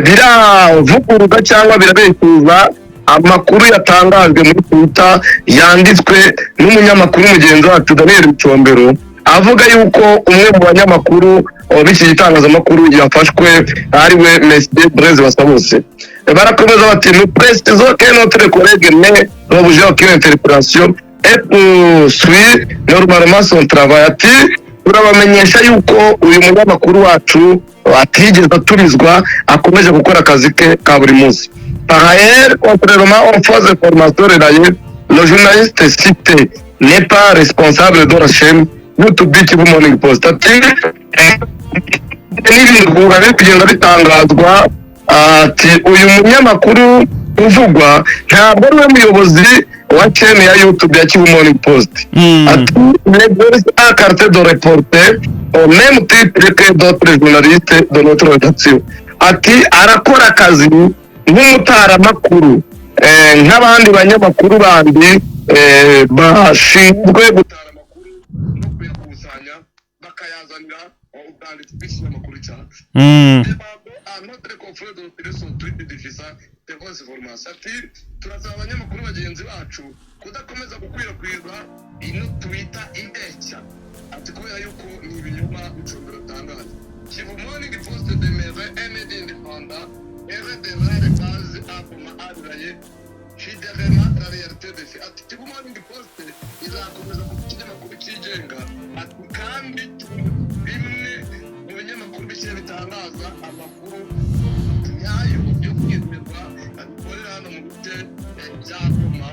biravuguruza cyangwa birabeshuza amakuru yatangajwe muri Twitter yanditswe n'umunyamakuru mugenzi wacu Daniel Micombero avuga yuko umwe mu banyamakuru b'iki gitangazamakuru yafashwe ari we Monsieur Blaise Basabose. Barakomeza bati nous précisons que notre collègue n'est l'objet aucune interpellation et poursuit normalement son travail. Ati turabamenyesha yuko uyu munyamakuru wacu atigeze atumizwa, akomeje gukora akazi ke ka buri munsi. Par ailleurs, contrairement aux fausses informations relayées, le journaliste cité n'est pas responsable de la chaîne YouTube Kivu Morning Post. Ati n'ibintu bari kugenda bitangazwa, ati uyu munyamakuru uvugwa ntabwo ari we muyobozi wa chaîne ya YouTube ya Kivu Morning Post. Ati les a carte de reporter au même titre que d'autres journalistes de notre rédaction. Ati arakora akazi nk'umutaramakuru nk'abandi banyamakuru bandi bashinzwe gutara amakuru no kuyakusanya bakayazanira ubwanditsi bw'ikinyamakuru cyacu. Notre confrère de son tweet diffusa de fausses informations. Ati turasaba abanyamakuru bagenzi bacu kudakomeza gukwirakwiza ino twita indeshya, ati kubera yuko ni ibinyoma Micombero atangaza. Kivu Morning Post demeure un média indépendant et redevrait les bases à Goma adiraye fidèlement la réalité des faits. Ati Kivu Morning Post izakomeza kuba ikinyamakuru cyigenga, ati kandi bimwe mu binyamakuru bike bitangaza amakuru nyayo yo kwizerwa abikorera hano mu bice bya Goma.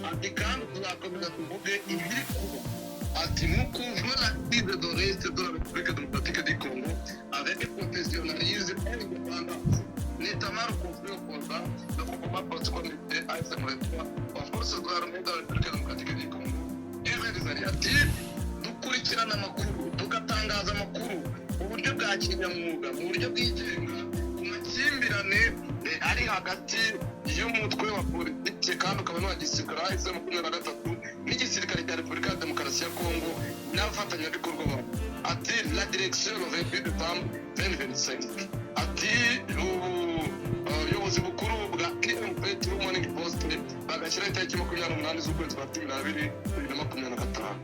Ati kandi tuzakomeza tuvuge ibiri kuba. Ati nk'uko jouer l'active de l'Est de la République démocratique du Congo avec professionnalisme et indépendance, notamment le conflit opposant le groupement post-communauté AFC-M23 aux forces de l'armée de la République démocratique du Congo et réalisation. Ati dukurikirana amakuru tugatangaza amakuru mu buryo bwa kinyamwuga, mu buryo bwigenga ku makimbirane ari hagati y'umutwe wa politiki kandi ukaba n'uwa gisirikare AFC-M23 n'igisirikare cya Repubulika ya Demokarasi ya Kongo n'abafatanyabikorwa babo. Ati la direction le 28 décembre 2025. Ati ubuyobozi bukuru bwa KMP Kivu Morning Post bagashyiraho itariki 28 z'ukwezi kwa 12 2025.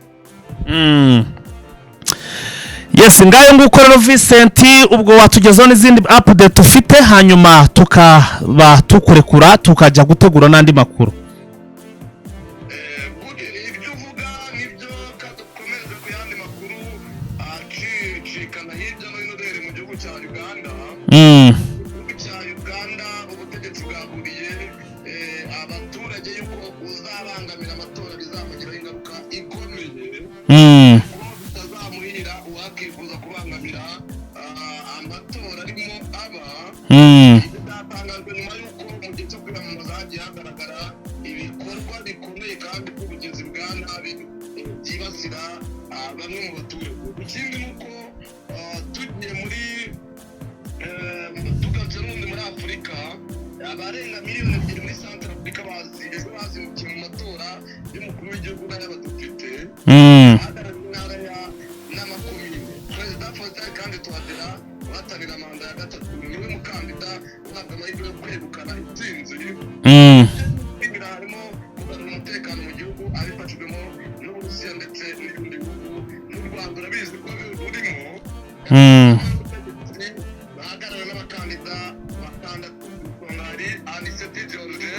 Yes, ngayo nguko rero Vincent, ubwo watugezaho n'izindi update ufite, hanyuma tukaba tukurekura tukajya gutegura n'andi makuru. Ibyo uvuga nibyo, kadukomeze ku yandi makuru acicikana hirya no hino duhere mu gihugu cya Uganda. Igihugu cya Uganda ubutegetsi bwaburiye abaturage yuko uzabangamira amatora bizamugiraho ingaruka ikomeye. Bitazamuhira uwakifuza kubangamira amatora arimo aba. Bizatangazwa nyuma y'uko mu gihe cyo kwiyamamaza hagiye hagaragara ibikorwa bikomeye kandi by'ubugizi bwa nabi byibasira bamwe mu baturage. Ikindi ni uko tugiye muri tugarutse n'ubundi muri Afurika, abarenga miliyoni 2 muri Central Africa bazimukiye mu matora y'umukuru w'igihugu n'ay'abadepite bahagarariye intara n'amakomine. Perezida Faustin kandi Touadera uhatanira manda ya gatatu niwe mukandida uhabwa amahirwe yo kwegukana intsinzi. Harimo kugarura umutekano mu gihugu abifashijwemo n'Uburusiya ndetse n'ibindi bihugu, n'u Rwanda urabizi ko rurimo. Bahagarara n'abakandida batandatu. Hari Anicet George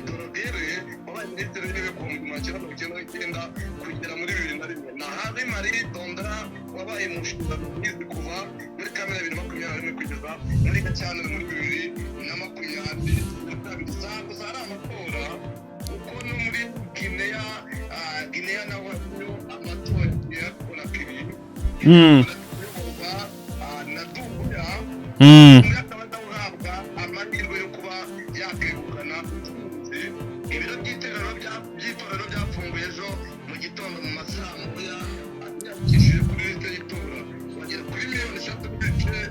Dorogere wabaye minisitiri w'intebe ku 1999 kugera muri 2001, na Henri Marie Tondra wabaye mu nshingano nk'izi kuva muri Kamena 2021 kugeza muri Gashyantare muri 2022. Gusa hari amatora kuko no muri Guinea naho amatora yakorakiri na Dumbuya akaba adahabwa amahirwe yo kuba yakegukana intsinzi. Ibiro by'itorero byafunguye ejo mu gitondo mu masaha moya, yandikishije kuri liste y'itora bagera kuri 3,7,7.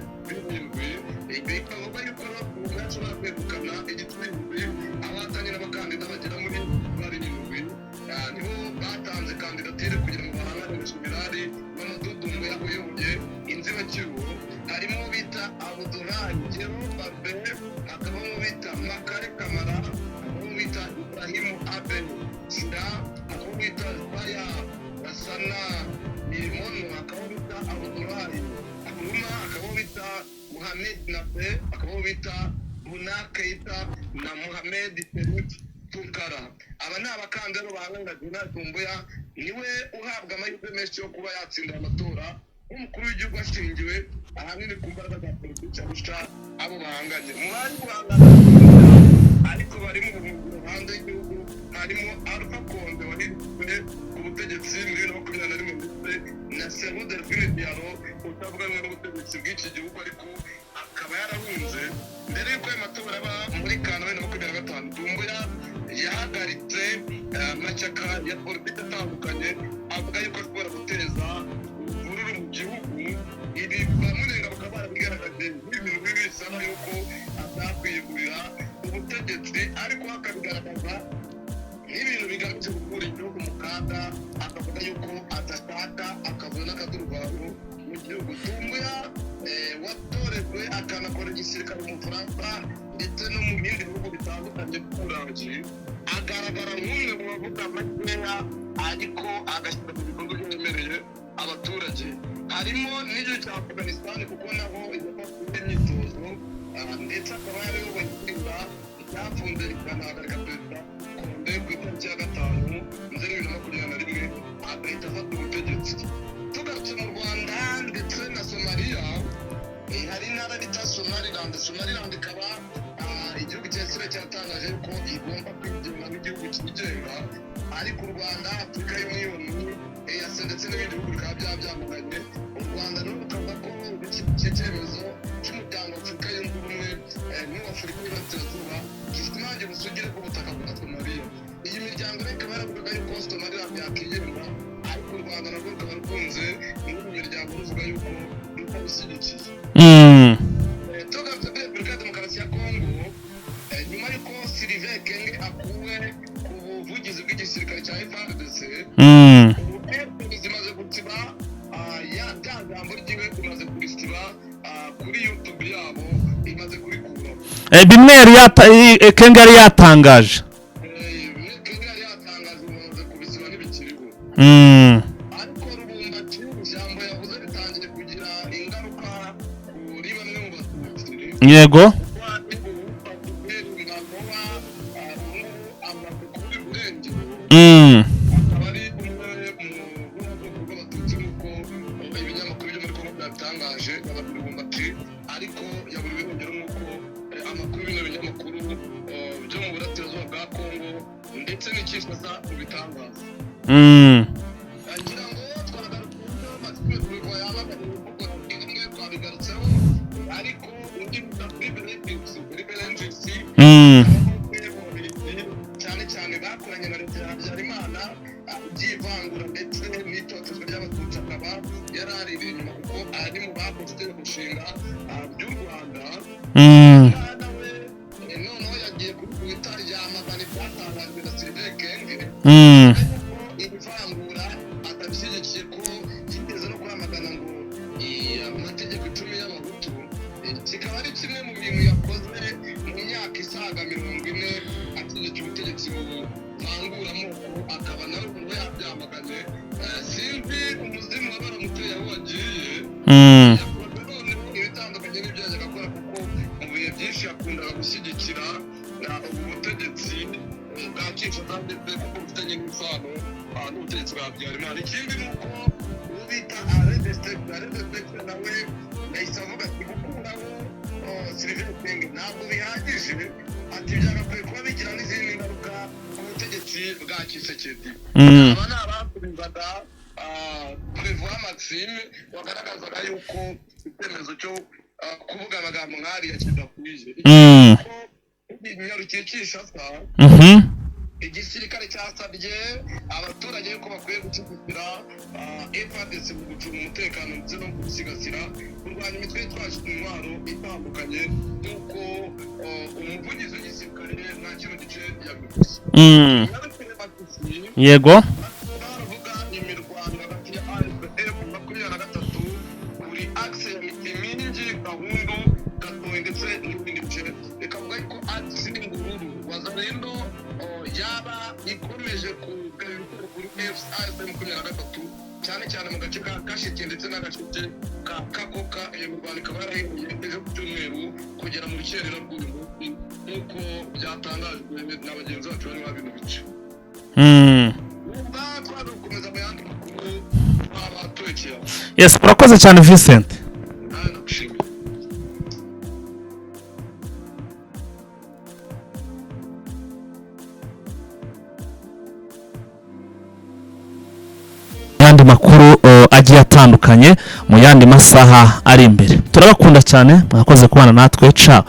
Bikavuga yuko bashobora kwegukana igitsinzi. Abahatanira abakandida bagera muri 7 nibo batanze kandidatire kugira ngo bahanganire Jenerali Mamadou yayoboye inzibacyuho. Harimo bita Abdoulaye Babe, hakabamo bita Makare Kamara, hakabamo bita Ibrahimu Aben Sida, hakabamo bita Baya Basana Mirimono, hakabamo bita Abdoulaye Akuruma, hakabamo bita Mohamed Nabe, hakabamo bita Buna Keita na Mohamed Serif Tunkara. Aba ni abakandida bahangana Jenerali Dumbuya niwe uhabwa amahirwe menshi yo kuba yatsindira amatora nk'umukuru w'igihugu ashingiwe ahanini ku mbaraga za politiki arusha abo bahanganye. Mu bari guhangana ariko bari mu buhungiro hanze y'igihugu harimo Alpha Conde wahirizwe ku butegetsi muri 2021 ndetse na Serge Delphine Diallo utavuga rumwe n'ubutegetsi bw'iki gihugu ariko akaba yarahunze. Mbere y'uko ayo matora aba muri Kanama 2025, Dumbuya yahagaritse amashyaka ya politiki atandukanye avuga yuko ashobora guteza imvururu mu gihugu. Ibi bamunenga bakaba barabigaragaje nk'ibintu bibi bisa yuko atakwiyegurira ubutegetsi, ariko akabigaragaza nk'ibintu bigamije gukura igihugu mu kaga, akavuga yuko adashaka akavuyo n'akaduruvayo mu gihugu. Dumbuya watorejwe akanakora igisirikare mu Bufaransa ndetse no mu bindi bihugu bitandukanye by'Uburayi, agaragara nk'umwe mu bavuga makeya ariko agashyira mu bikorwa byemereye abaturage. Harimo n'igihugu cya Afghanistan kuko naho yakoze imyitozo ndetse akaba yarayoboye itsinda ryafunze rikanahagarika Perezida Konde ku itariki ya 5 Nzeri 2021 agahita afata ubutegetsi. Tugarutse mu Rwanda ndetse na Somalia, hari intara bita Somaliland ikaba igihugu cya Israel cyatangaje ko igomba kwigenga nk'igihugu cyigenga, ariko u Rwanda, Afurika y'Union, EAC ndetse n'ibindi bihugu bikaba byamaganye. U Rwanda rero rukavuga ko iki cyemezo cy'umuryango w'Afurika yunze ubumwe n'uw'Afurika y'Iburasirazuba gifite impamvu busugire bw'ubutaka bwa Somalia. Iyi miryango rero ikaba yaravugaga yuko Somaliland yakigenga, ariko u Rwanda narwo rukaba rukunze n'ubu miryango ruvuga yuko rutabishyigikiye. Tugarutse kuri Repubulika ya Demokarasi ya Kongo, nyuma y'uko Sylvain Ekenge akuwe ku buvugizi bw'igisirikare cya FARDC, ubu zimaze gusiba rya jambo ryiwe imaze kurisiba kuri YouTube yabo, imaze kurikura. Bimwe Ekenge yari yatangaje. Ekenge yari yatangaje imaze kubisiba n'ibikiriho. Ariko yego ariko yaburiwe urugero nk'uko amakuru y'ibinyamakuru byo mu burasirazuba bwa Kongo ndetse n'icyitwa mu bitangaza ngira ngo twagaruka amatwi yabagariye twabigarutseho ariko undi Liberensi cyane cyane bakoranye na leta ya Habyarimana by'ivangura ndetse n'itotezwa ry'abatutsi akaba yari ari inyuma kuko ari mu bakoze itegeko nshinga ry'u Rwanda noneho yagiye kuri Twitter yamagana ibyatangajwe na Sylvain Ekenge ivangura atabishyigikiye ko yigeze no kwamagana ngo amategeko 10 y'abahutu kikaba ari kimwe mu bintu yakoze mu myaka isaga 40 ategeka ubutegetsi buvanguramo akaba nawe ngo yabyamaganye sinzi umuzimu wabaramuteye aho wagiye ibitandukanye n'ibyo yajyaga akora kuko mu bihe byinshi yakundaga gushyigikira ubu butegetsi bwa Kinshasa ndetse kuko bufitanye n'isano n'ubutegetsi bwa Habyarimana. Ikindi ni uko uwo bita Aredestekte nawe yahise avuga ati gukuraho Sylvain Ekenge ntabwo bihagije, ati byagakwiye kuba bigira n'izindi ngaruka ku butegetsi bwa Tshisekedi. Aba ni abasubizaga Prévost Maxime wagaragazaga yuko icyemezo cyo kuvuga amagambo nk'ariya kidakwiye inyarukiye Kinshasa. Igisirikare cyasabye abaturage yuko bakwiye gushyigikira FARDC mu gucunga umutekano ndetse no gusigasira kurwanya imitwe yitwaje intwaro itandukanye nk'uko umuvugizi w'igisirikare nta kino gice yabivuze. Yego baravuga imirwano hagati ya AFDF 23 kuri axe ya Minji, Gahundu, Gatoyi ndetse n'ibindi bice, bikavuga ko axe n'ingururu Wazalendo yaba ikomeje kugarura kuri FARDC 23 cyane cyane mu gace ka Kashike ndetse n'agace ka Kakoka. Iyo mirwano ikaba yarahinduye ejo ku cyumweru kugera mu rukerera rw'uyu munsi nk'uko byatangajwe na bagenzi bacu bari mu bino bice. Twakomeza mu yandi makuru twabaturekera. Yes, urakoze cyane Vincent. Nagushimiye. Yandi makuru agiye atandukanye mu yandi masaha ari imbere. Turabakunda cyane, mwakoze kubana natwe. Ciao.